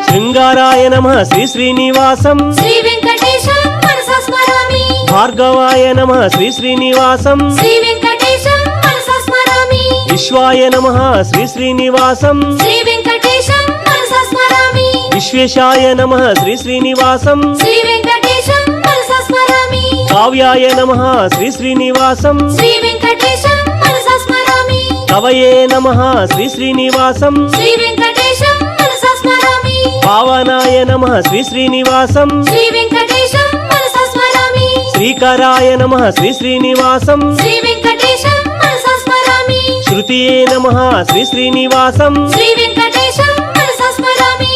శృంగారాయ నమః శ్రీ శ్రీనివాసం శ్రీ వెంకటేశం మనసా స్మరామి భార్గవాయ నమః శ్రీ శ్రీనివాసం శ్రీ వెంకటేశం మనసా స్మరామి విశ్వాయ నమః శ్రీ శ్రీనివాసం శ్రీ వెంకటేశం మనసా స్మరామి విశ్వేశాయ నమః శ్రీ శ్రీనివాసం శ్రీ వెంకటేశం మనసా స్మరామి కావ్యాయ నమః శ్రీ శ్రీనివాసం శ్రీ వెంకటేశం మనసా స్మరామి కవయే నమః శ్రీ శ్రీనివాసం శ్రీ వెంకటేశం మనసా స్మరామి పావనాయ నమః శ్రీ శ్రీనివాసం శ్రీ వెంకటేశం మనసా స్మరామి శ్రీకరాయ నమః శ్రీ శ్రీనివాసం శ్రీ వెంకటేశం మనసా స్మరామి శృతియే నమః శ్రీ శ్రీనివాసం శ్రీ వెంకటేశం మనసా స్మరామి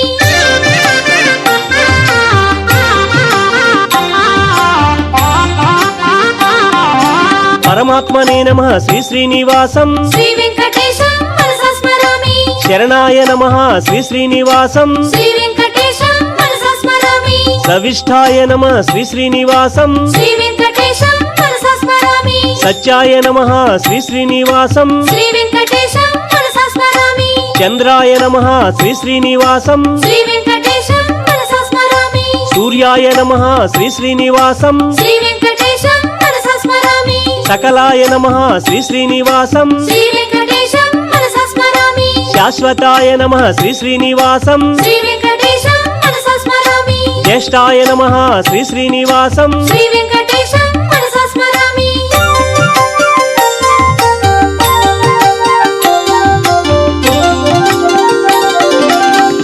పరమాత్మనే నమః శ్రీ శ్రీనివాసం శ్రీ వెంకటేశం మనసా స్మరామి శరణాయ నమః శ్రీ శ్రీనివాసం శ్రీ వెంకటేశం మనసా స్మరామి సవిష్ఠాయ నమః శ్రీ శ్రీనివాసం శ్రీ వెంకటేశం మనసా స్మరామి సత్యాయ నమః శ్రీ శ్రీనివాసం శ్రీ వెంకటేశం మనసా స్మరామి చంద్రాయ నమః శ్రీ శ్రీనివాసం శ్రీ వెంకటేశం మనసా స్మరామి సూర్యాయ నమః శ్రీ శ్రీనివాసం శ్రీ వెంకటేశం మనసా స్మరామి సకలాయ నమః శ్రీ శ్రీనివాసం శ్రీ వెంకటేశం మనసా స్మరామి శాశ్వతాయ నమః శ్రీ శ్రీనివాసం శ్రీ వెంకటేశం మనసా స్మరామి జ్యేష్ఠాయ నమః శ్రీ శ్రీనివాసం శ్రీ వెంకటేశం మనసా స్మరామి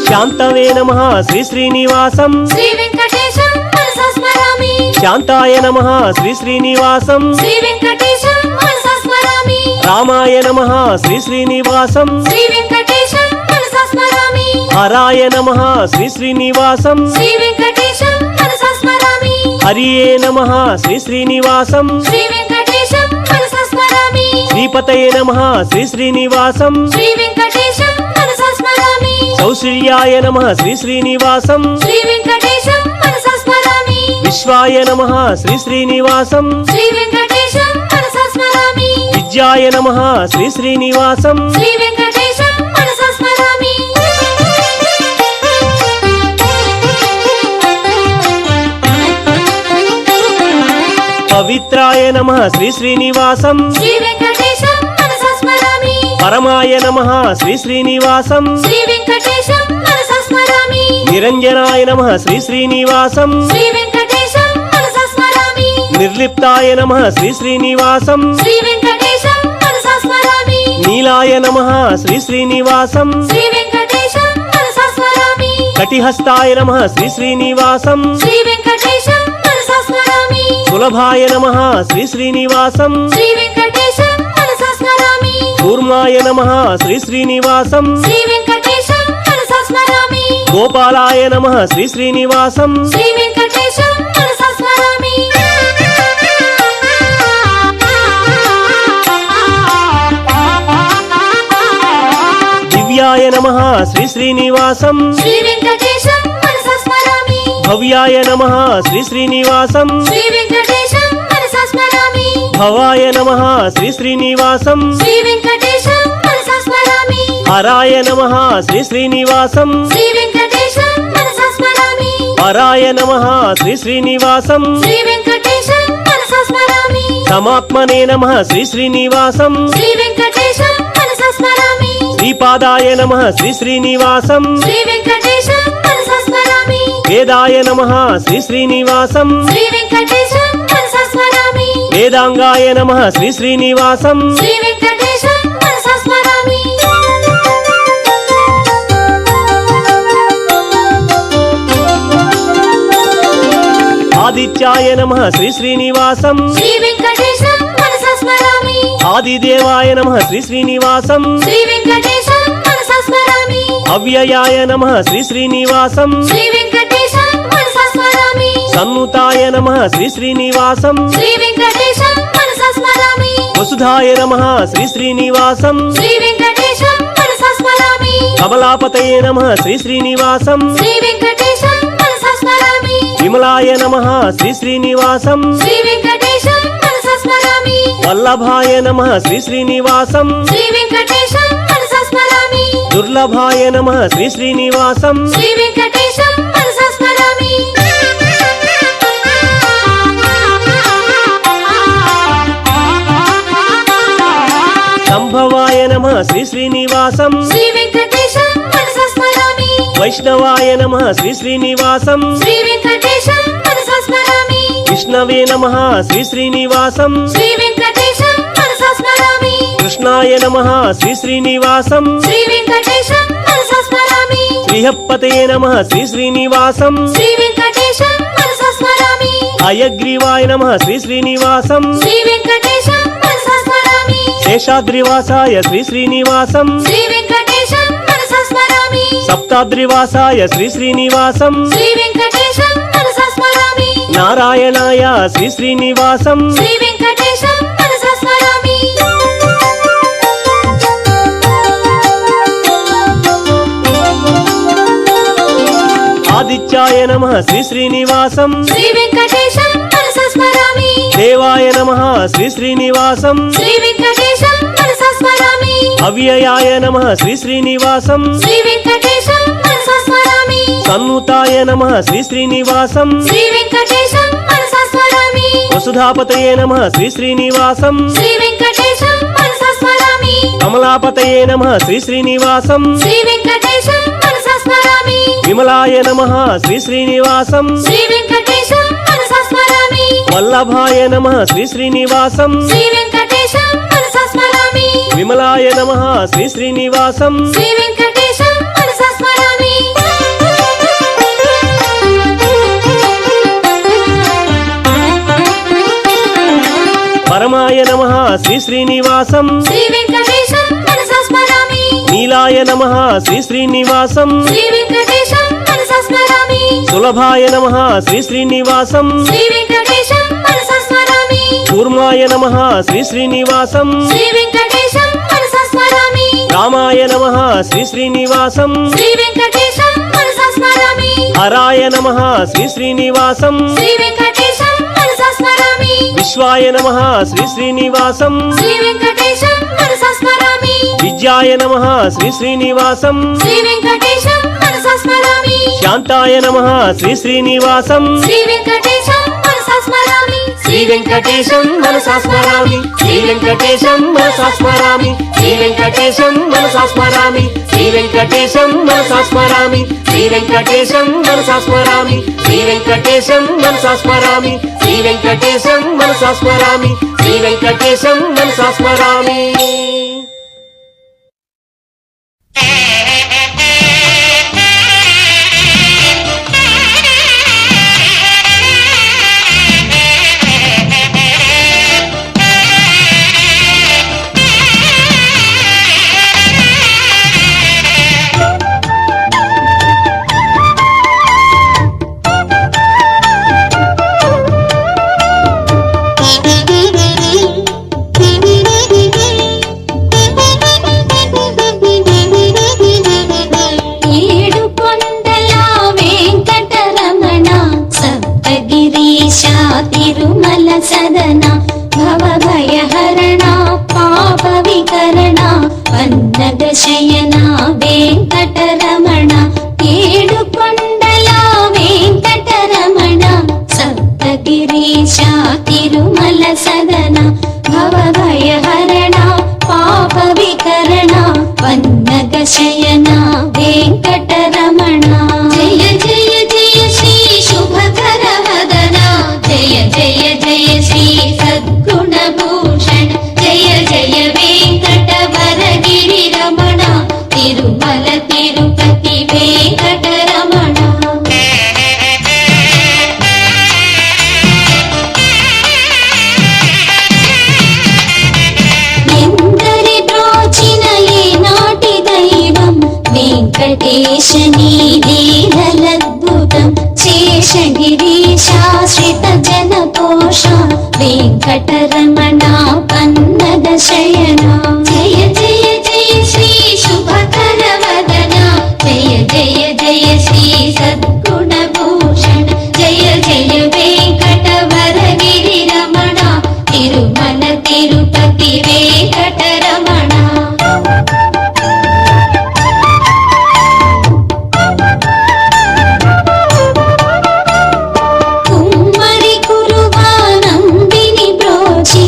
శాంతవే నమః శ్రీ శ్రీనివాసం శ్రీ వెంకటేశం మనసా స్మరామి శాంతాయ నమః శ్రీ శ్రీనివాసం శ్రీ వెంకటేశం మనసా స్మరామి రామాయ నమః శ్రీ శ్రీనివాసం శ్రీ వెంకటేశం మనసా స్మరామి హరాయ నమః శ్రీ శ్రీనివాసం శ్రీ వెంకటేశం మనసా స్మరామి హరియే నమః శ్రీ శ్రీనివాసం శ్రీ వెంకటేశం మనసా స్మరామి శ్రీపతయే నమః శ్రీ శ్రీనివాసం శ్రీ వెంకటేశం మనసా స్మరామి సౌశ్ర్యాయ నమః శ్రీ శ్రీనివాసం శ్రీ వెంకటేశం మనసా స్మరామి విశ్వాయ నమః శ్రీ శ్రీనివాసం శ్రీ వెంకటేశం మనసా స్మరామి పూజ్యాయ నమః శ్రీ శ్రీనివాసం శ్రీ వెంకటేశం మనసా స్మరామి పవిత్రాయ నమః శ్రీ శ్రీనివాసం శ్రీ వెంకటేశం మనసా స్మరామి పరమాయ నమః శ్రీ శ్రీనివాసం శ్రీ వెంకటేశం మనసా స్మరామి నిరంజనాయ నమః శ్రీ శ్రీనివాసం శ్రీ వెంకటేశం మనసా స్మరామి నిర్లిప్తాయ నమః శ్రీ శ్రీనివాసం శ్రీ వెంకటేశం మనసా స్మరామి నీలాయ నమః శ్రీ శ్రీనివాసం శ్రీ వెంకటేశం మనసా స్మరామి కటిహస్తాయ నమః శ్రీ శ్రీనివాసం శ్రీ వెంకటేశం మనసా స్మరామి సులభాయ నమః శ్రీ శ్రీనివాసం శ్రీ వెంకటేశం మనసా స్మరామి కూర్మాయ నమః శ్రీ శ్రీనివాసం శ్రీ వెంకటేశం మనసా స్మరామి గోపాలాయ నమః శ్రీ శ్రీనివాసం శ్రీ వెంకటేశం మనసా స్మరామి దివ్యాయ నమః శ్రీ శ్రీనివాసం శ్రీ వెంకటేశం మనసా స్మరామి భవ్యాయ నమః శ్రీ శ్రీనివాసం శ్రీ వెంకటేశం మనసా స్మరామి భవాయ నమః శ్రీ శ్రీనివాసం శ్రీ వెంకటేశం మనసా స్మరామి హరాయ నమః శ్రీ శ్రీనివాసం శ్రీ వెంకటేశం మనసా స్మరామి పరాయ నమః శ్రీ శ్రీనివాసం శ్రీ వెంకటేశం మనసా స్మరామి సమాత్మనే నమః శ్రీ శ్రీనివాసం శ్రీ వెంకటేశం మనసా స్మరామి శ్రీపాదాయ నమః శ్రీ శ్రీనివాసం శ్రీ వెంకటేశం మనసా స్మరామి వేదాయ నమః శ్రీ శ్రీనివాసం శ్రీ వెంకటేశం మనసా స్మరామి వేదాంగాయ నమః శ్రీ శ్రీనివాసం శ్రీ వెంకటేశం మనసా స్మరామి ఆదిత్యాయ నమః శ్రీ శ్రీనివాసం శ్రీ వెంకటేశం మనసా స్మరామి ఆదిదేవాయ నమః శ్రీ శ్రీనివాసం శ్రీ వెంకటేశం మనసా స్మరామి అవ్యయాయ నమః శ్రీ శ్రీనివాసం శ్రీ వెంకటేశం మనసా స్మరామి సన్నుతాయ నమః శ్రీ శ్రీనివాసం శ్రీ వెంకటేశం మనసా స్మరామి వసుధాయ నమః శ్రీ శ్రీనివాసం శ్రీ వెంకటేశం మనసా స్మరామి కమలాపతయే నమః శ్రీ శ్రీనివాసం శ్రీ వెంకటేశం మనసా స్మరామి విమలాయ నమః శ్రీ శ్రీనివాసం శ్రీ వెంకటేశం మనసా స్మరామి వల్లభాయ నమః శ్రీ శ్రీనివాసం శ్రీ వెంకటేశం మనసా స్మరామి దుర్లభాయ నమః శ్రీ శ్రీనివాసం శ్రీ వెంకటేశం మనసా స్మరామి సంభవాయ నమః శ్రీ శ్రీనివాసం శ్రీ వెంకటేశం మనసా స్మరామి వైష్ణవాయ నమః శ్రీ శ్రీనివాసం శ్రీ వెంకటేశం మనసా స్మరామి విష్ణవే నమః శ్రీ శ్రీనివాసం శ్రీ వెంకటేశం మనసా స్మరామి కృష్ణాయ నమః శ్రీ శ్రీనివాసం శ్రీ వెంకటేశం మనసా స్మరామి శ్రీహప్పతయే నమః శ్రీ శ్రీనివాసం శ్రీ వెంకటేశం మనసా స్మరామి అయగ్రీవాయ నమః శ్రీ శ్రీనివాసం శ్రీ వెంకటేశం మనసా స్మరామి శేషాద్రివాసాయ శ్రీ శ్రీనివాసం శ్రీ వెంకటేశం మనసా స్మరామి సప్తాద్రివాసాయ శ్రీ శ్రీనివాసం శ్రీ వెంకటేశం మనసా స్మరామి నారాయణాయ శ్రీ శ్రీనివాసం శ్రీ వెంకటేశం మనసా స్మరామి ఆదిత్యాయ నమః శ్రీ శ్రీనివాసం శ్రీ వెంకటేశం మనసా స్మరామి దేవాయ నమః శ్రీ శ్రీనివాసం శ్రీ వెంకటేశం మనసా స్మరామి అవ్యయాయ నమః శ్రీ శ్రీనివాసం శ్రీ వెంకటేశం మనసా స్మరామి సన్నుతాయ నమః శ్రీ శ్రీనివాసం శ్రీ వెంకటేశం మనసా స్మరామి వసుధాపతయే నమః శ్రీ శ్రీనివాసం శ్రీ వెంకటేశం మనసా స్మరామి కమలాపతయే నమః శ్రీ శ్రీనివాసం శ్రీ వెంకటేశం మనసా స్మరామి విమలాయ నమః శ్రీ శ్రీనివాసం శ్రీ వెంకటేశం మనసా స్మరామి వల్లభాయ నమః శ్రీ శ్రీనివాసం శ్రీ వెంకటేశం మనసా స్మరామి విమలాయ నమః శ్రీ శ్రీనివాసం శ్రీ వెంకటేశం మనసా స్మరామి పరమాయ నమః శ్రీ శ్రీనివాసం శ్రీ వెంకటేశం మనసా స్మరామి నీలాయ నమః శ్రీ శ్రీనివాసం శ్రీ వెంకటేశం మనసా స్మరామి సులభాయ నమః శ్రీ శ్రీనివాసం శ్రీ వెంకటేశం మనసా స్మరామి కూర్మాయ నమః శ్రీ శ్రీనివాసం శ్రీ వెంకటేశం మనసా స్మరామి రామాయ నమః శ్రీ శ్రీనివాసం శ్రీ వెంకటేశం మనసా స్మరామి హరాయ నమః శ్రీ శ్రీనివాసం శ్రీ వెంకటేశం మనసా స్మరామి స్మరామి విశ్వాయ నమః శ్రీ శ్రీనివాసం శ్రీ వెంకటేశం మనసా స్మరామి విద్యాయ నమః శ్రీ శ్రీనివాసం శ్రీ వెంకటేశం మనసా స్మరామి శాంతాయ నమః శ్రీ శ్రీనివాసం శ్రీ వెంకటేశం మనసా స్మరామి శ్రీ వెంకటేశం మనసా స్మరామి శ్రీ వెంకటేశం మనసా స్మరామి శ్రీ వెంకటేశం మనసా స్మరామి శ్రీ వెంకటేశం మనసా స్మరామి శ్రీ వెంకటేశం మనసా స్మరామి శ్రీ వెంకటేశం మనసా స్మరామి శ్రీ వెంకటేశం మనసా స్మరామి శ్రీ వెంకటేశం మనసా స్మరామి ఏడు కొండల వెంకటరమణ సప్తగిరీశ తిరుమల సదన భవభయహరణ పాప వికరణ పన్నగ శయన వెంకటరమణ ఏడు కొండల వెంకటరమణ సప్తగిరీశ తిరుమల సదన భవభయహరణ పాప వికరణ పన్నగ శయన వెంకటరమణ జయ జయ జయ శ్రీ శుభకర వదన జయ జయ జయ శ్రీ సద్గుణ భూషణ జయ జయ వెంకటవరగిరి రమణ తిరుమల తిరుపతి వెంకటరమణ ఎందరి బ్రోచిన ఏనాటి దైవం వెంకటేశ నీలీలద్భుతం శేషగిరీశాశ్రిత జనకోశ వెంకటరమణ పన్నగ శయన జయ జయ జయ శ్రీ శుభకర వదన జయ జయ జయ శ్రీ సద్గుణ భూషణ జయ జయ వెంకటవరగిరి రమణ తిరుమల తిరుపతి వెంకటరమణ కుమ్మరి కురువానందిని బ్రోచి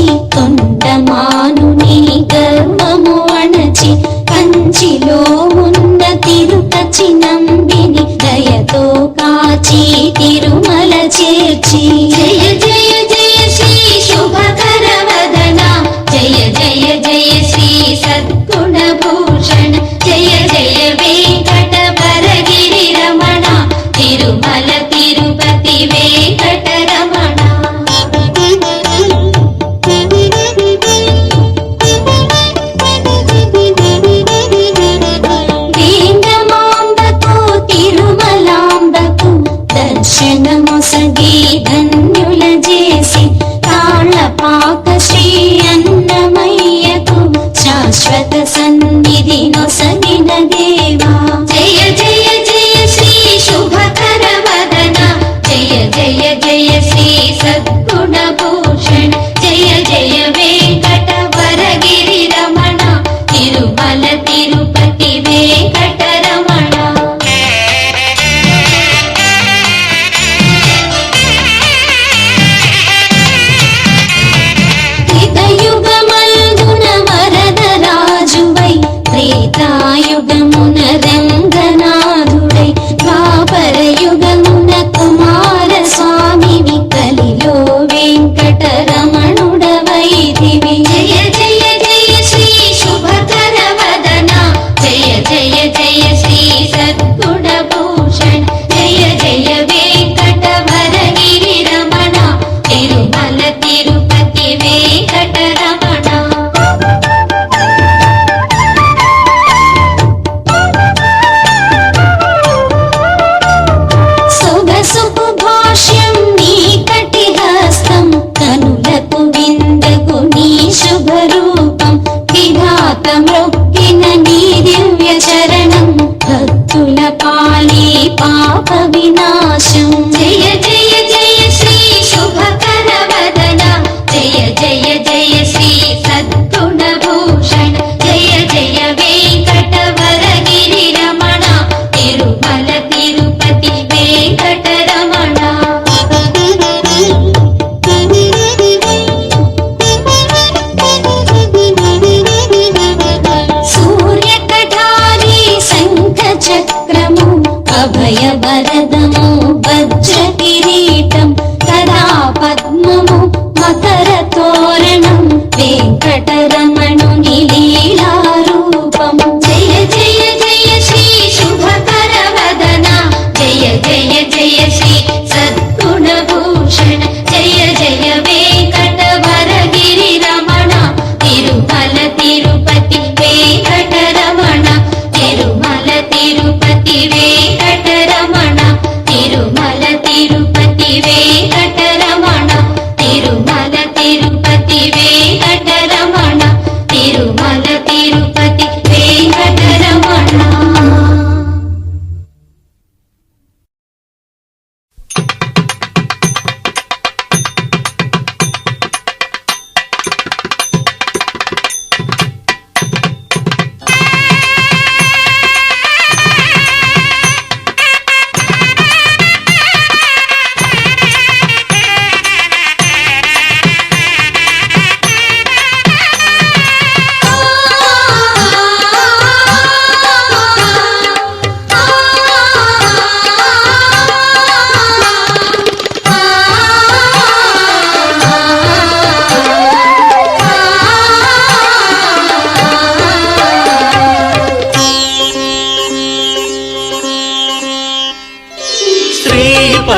వరదము వజ్ర కిరీటం కదా పద్మము మకర తోరణం వెంకటరమణుని లీలారూపం జయ జయ జయ శ్రీ శుభకర వదన జయ జయ జయ శ్రీ సద్గుణభూషణ జయ జయ వెంకటవరగిరి రమణ తిరుమల తిరుపతి వెంకటరమణ తిరుమల తిరుపతి వెంకటరమణ తిరుమల తిరుపతి వెంకటరమణ తిరుమల తిరుపతి వెంకటరమణ తిరుమల తిరుపతి వెంకటరమణ.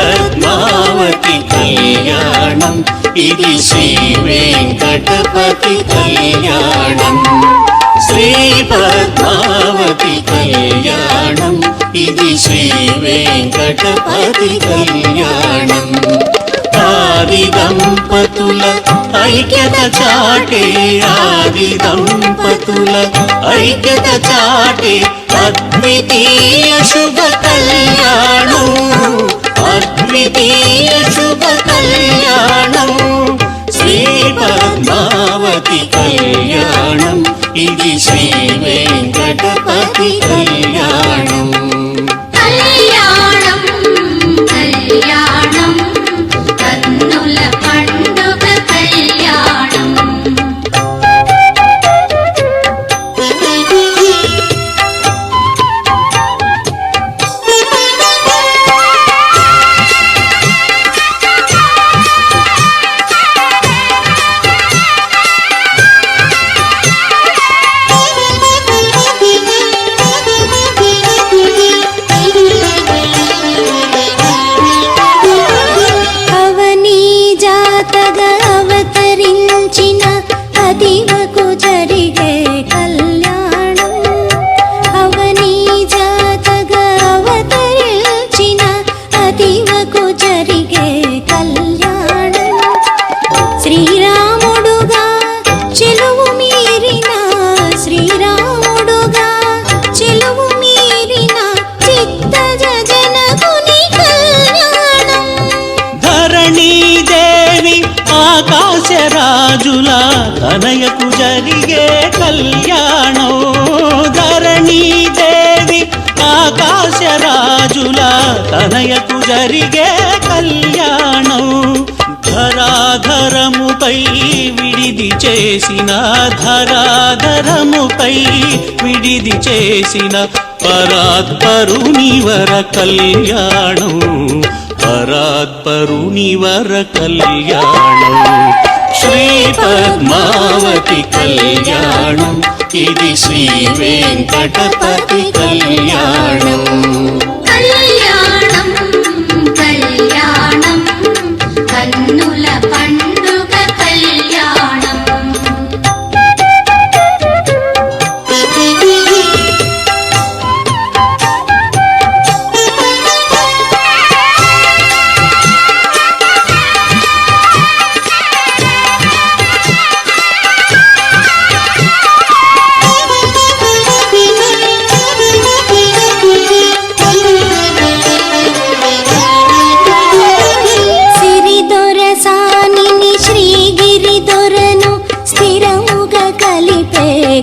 పద్మావతి కళ్యాణం ఇది శ్రీ వెంకటపతి కళ్యాణం శ్రీ పద్మావతి కళ్యాణం ఇది శ్రీ వెంకటపతి కళ్యాణం ఆది దంపతుల ఐక్యత చాటే ఆది దంపతుల ఐక్యత చాటే అద్వితీయ శుభ కళ్యాణం అద్వితీయ శుభ కళ్యాణం శ్రీ పద్మావతి కళ్యాణం ఇది శ్రీ వెంకటపతి కళ్యాణం కళ్యాణం కళ్యాణం కన్నుల పండుగ కళ్యాణం అదివకు జరిగే కళ్యాణం అవని జాతగా అవతరించిన అదివకు జరిగే కళ్యాణం శ్రీరాముడుగా చెలువు మీరిన శ్రీరాముడుగా చెలువు మీరిన చిత్తజ జనకుని కళ్యాణం ధరణీ దేవి ఆకాశరాజుల తనయకు జరిగే కళ్యాణం ధరణీ దేవి ఆకాశరాజుల తనయకు జరిగే కళ్యాణం ధరాధరముపై విడిది చేసిన ధరాధరముపై విడిది చేసిన పరాత్పరునివర కళ్యాణం పరాత్పరునివర కళ్యాణం శ్రీ పద్మావతి కళ్యాణం ఇది శ్రీ వెంకటపతి కళ్యాణం కళ్యాణం కళ్యాణం కన్నుల పండుగ కళ్యాణం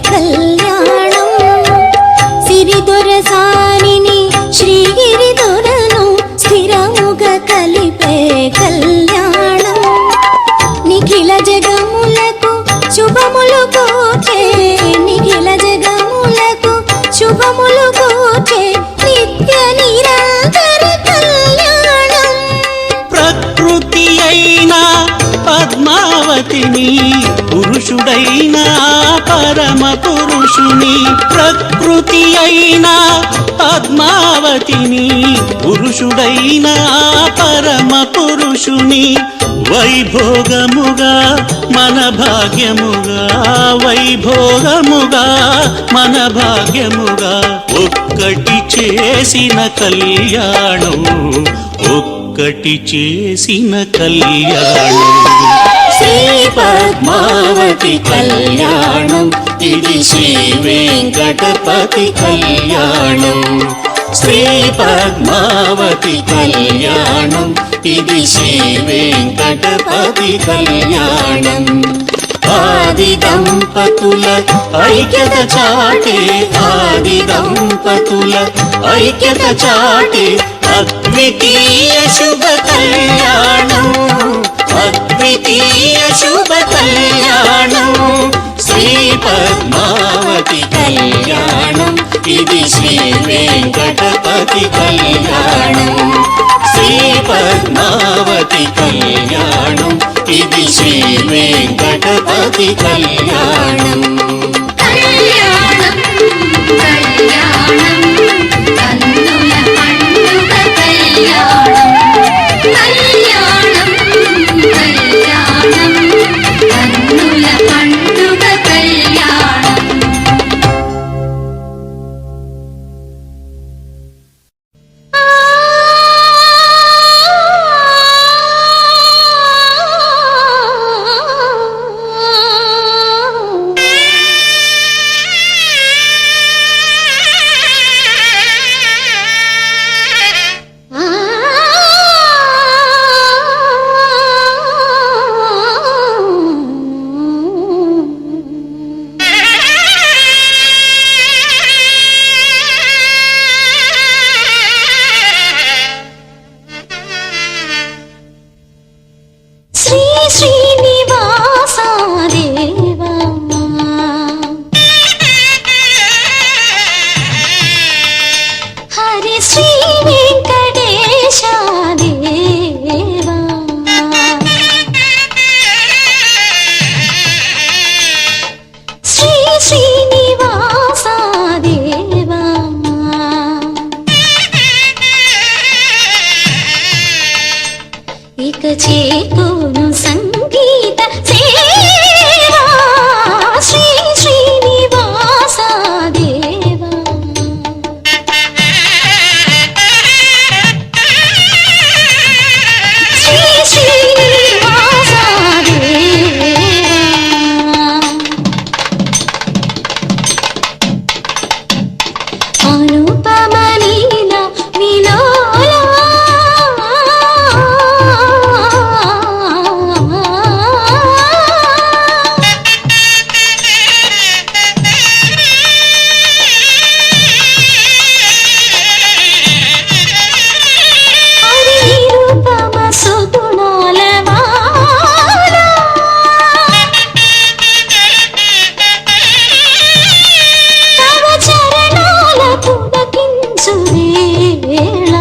కళ్యాణం సిరిదొరసానిని శ్రీగిరి దొరను స్థిరముగా కలిపే కళ్యాణం నిఖిల జగములకు శుభములు కోటే నిఖిల జగములకు శుభములు కోటే నిత్య నిరంతర పద్మావతిని పురుషుడైన పరమ పురుషుని ప్రకృతి అయిన పద్మావతిని పురుషుడైన పరమ పురుషుని వైభోగముగా మన భాగ్యముగా వైభోగముగా మన భాగ్యముగా ఒక్కటి చేసిన కళ్యాణం ఒక్కటి చేసిన కళ్యాణం శ్రీ పద్మావతి కళ్యాణం ఇది శ్రీ వెంకటపతి కళ్యాణం శ్రీ పద్మావతి కళ్యాణం ఇది శ్రీ వెంకటపతి కళ్యాణం ఆది దంపతుల ఐక్యత చాటే ఆది దంపతుల ఐక్యత చాటే అద్వితీయ శుభ కళ్యాణం అద్వితీయ శుభ కళ్యాణం శ్రీ పద్మావతి కళ్యాణం ఇది శ్రీ వెంకటపతి కళ్యాణం శ్రీ పద్మావతి కళ్యాణం ఇది శ్రీ వెంకటపతి కళ్యాణం కళ్యాణం కళ్యాణం కన్నుల పండుగ కళ్యాణం కళ్యాణం కళ్యాణం కన్నుల పండుగ కళ్యాణం శ్రీ శ్రీనివాస దేవా హరి శ్రీ వెంకటేశ దేవా శ్రీ శ్రీనివాస దేవా ఇక చేకోను సంగీత సేవా శ్రీ శ్రీనివాస దేవా శ్రీ శ్రీనివాస దేవా అనుపమ లీల విలోలా హరిరూపమ సుగుణాల వాలా తవ చరణాల పులకించు వేళ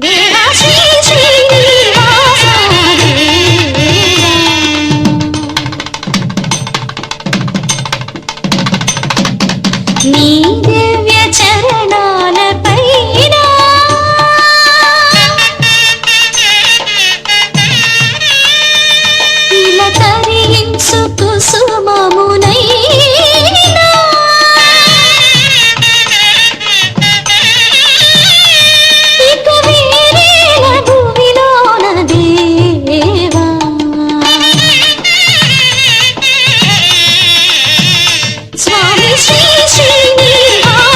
దేవా శ్రీ శ్రీనివాస దేవా నీ దివ్య చరణాల పైన ఇలా తరించు కుసుమమునైనా ఇక వేరేల భూమిలోన దేవా స్వామి శ్రీ శ్రీనివాస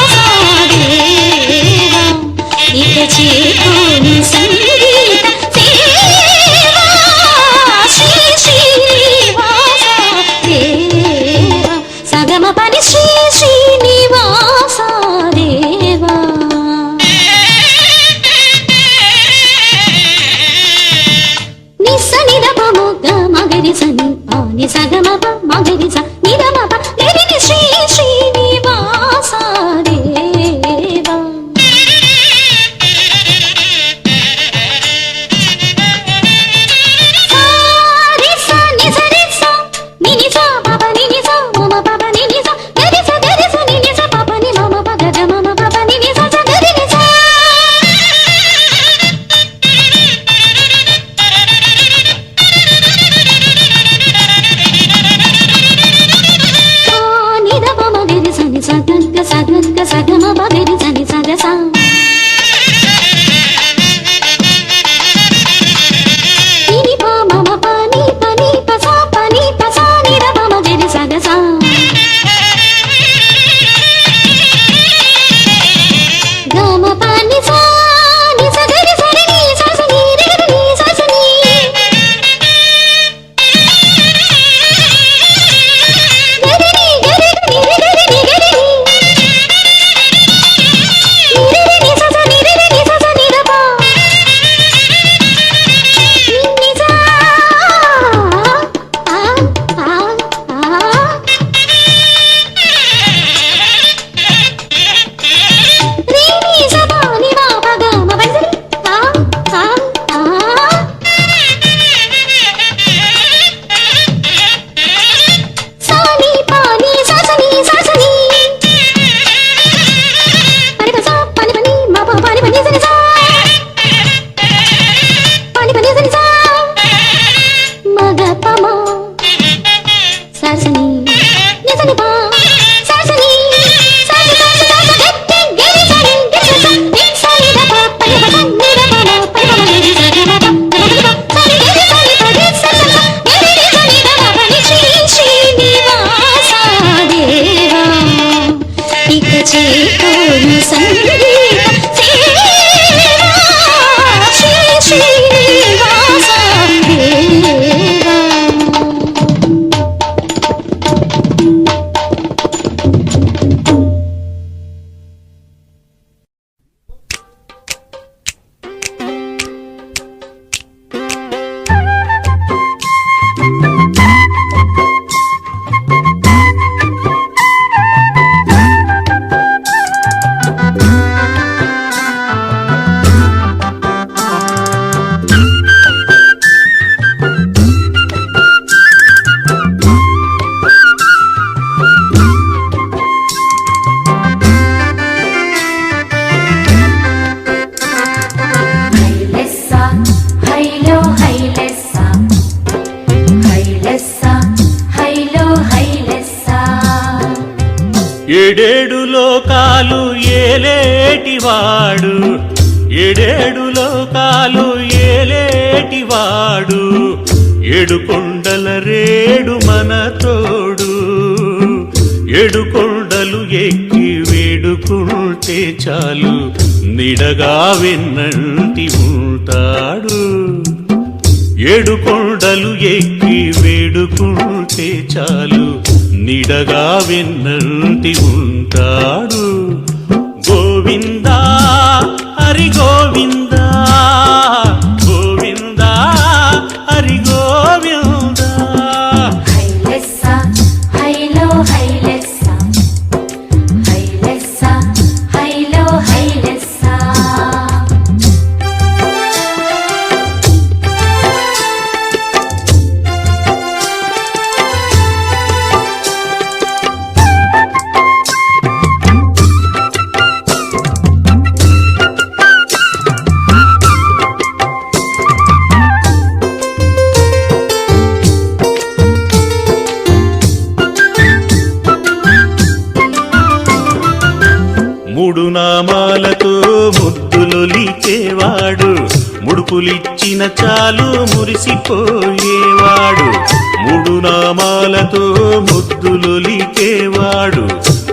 చేకూరు సంగీత సేవా శ్రీ శ్రీనివాస దేవా. ఏడేడు లోకాలు ఏలేటివాడు, ఏడేడు లోకాలు ఏలేటివాడు, ఏడు కొండల రేడు మన తోడు. ఏడు కొండలు ఎక్కి వేడుకుంటే చాలు నిడగా వెన్నంటి ఉంటాడు. ఏడు కొండలు ఎక్కి వేడుకుంటే చాలు నిడగా వెన్నంటి ఉంటాడు. గోవిందా హరి గోవిందా, గోవిందా హరి గోవిందా. హైలెస్సా హైలో హైలెస్సా, హైలెస్సా హైలో హైలెస్సా. మూడు నామాలతో ముద్దులొలిచేవాడు, ముడుపులిచ్చిన చాలు మురిసిపోయేవాడు. మూడు నామాలతో ముద్దులొలిచేవాడు,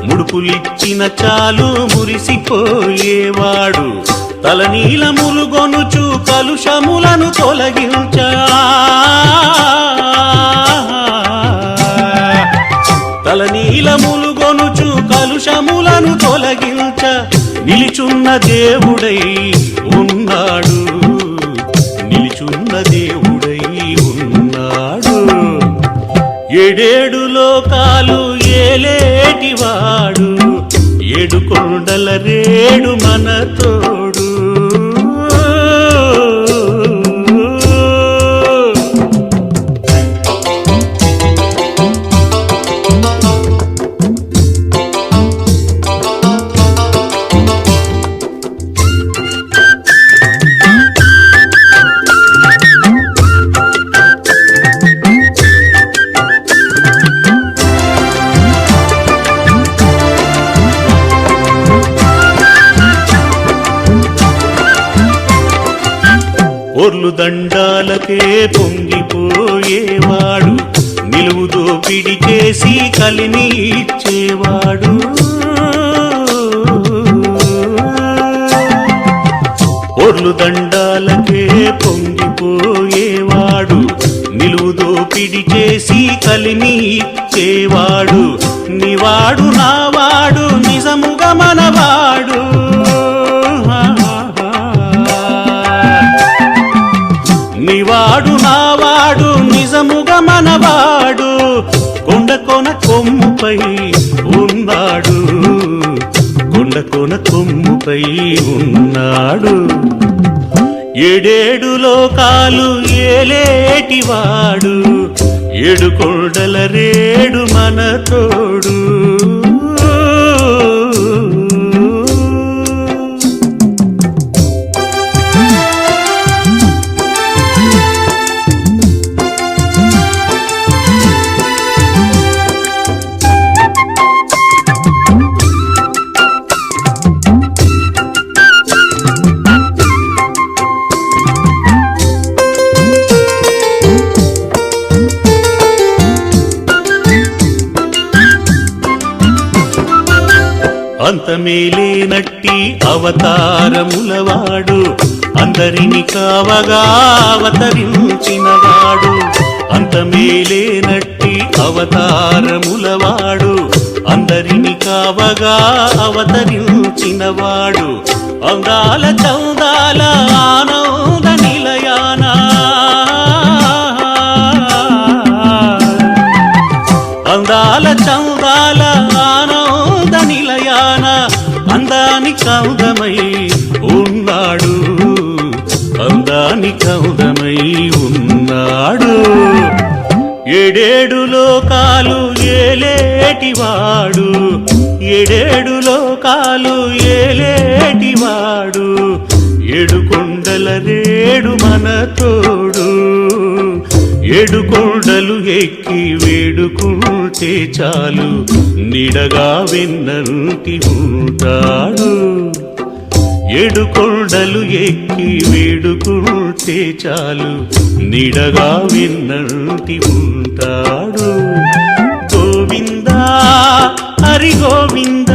ముడుపులిచ్చిన చాలు మురిసిపోయేవాడు. తలనీలములు గొనుచు కలుషములను తొలగించా, తలనీలములు గొనుచు కలుషములను తొలగించ నిలిచున్న దేవుడై ఉన్నాడు, నిలిచున్న దేవుడై ఉన్నాడు. ఏడేడు లోకాలు ఏలేటివాడు, ఏడు కొండల రేడు మన తోడు. ఓర్లు దండాలకే పొంగిపోయేవాడు, నిలువు దోపిడి చేసి కలిని ఇచ్చేవాడు. ఓర్లు దండాలకే పొంగిపోయేవాడు, నిలువు దోపిడి చేసి కలిని ఇచ్చేవాడు. నివాడు నావాడు నిజముగా మనవాడు, నివాడు నావాడు నిజముగా మనవాడు. కొండ కొన కొమ్ముపై ఉన్నాడు, కొండ కొన కొమ్ముపై ఉన్నాడు. ఏడేడు లోకాలు ఏలేటివాడు, ఏడు కొండల రేడు మన తోడు. అంతమేలేనట్టి అవతారములవాడు అందరిని కావగా అవతరించినవాడు అంతమేలేనట్టి అవతారములవాడు అందరిని కావగా అవతరించినవాడు అందాల చౌదాల ఆనంద నిలయానా అందాల చౌదాల ఆనంద నిలయాన అందాని కౌదమై ఉన్నాడు అందాని కౌదమై ఉన్నాడు ఏడేడు లోకాలు ఏలేటివాడు ఏడేడు లోకాలు ఏలేటివాడు ఏడు కొండల రేడు మన తోడు ఏడు కొండలు ఎక్కి వేడుకుంటే చాలు నిడగా వెన్నంటి ఉంటాడు ఏడు కొండలు ఎక్కి వేడుకుంటే చాలు నిడగా వెన్నంటి ఉంటాడు గోవిందా హరి గోవింద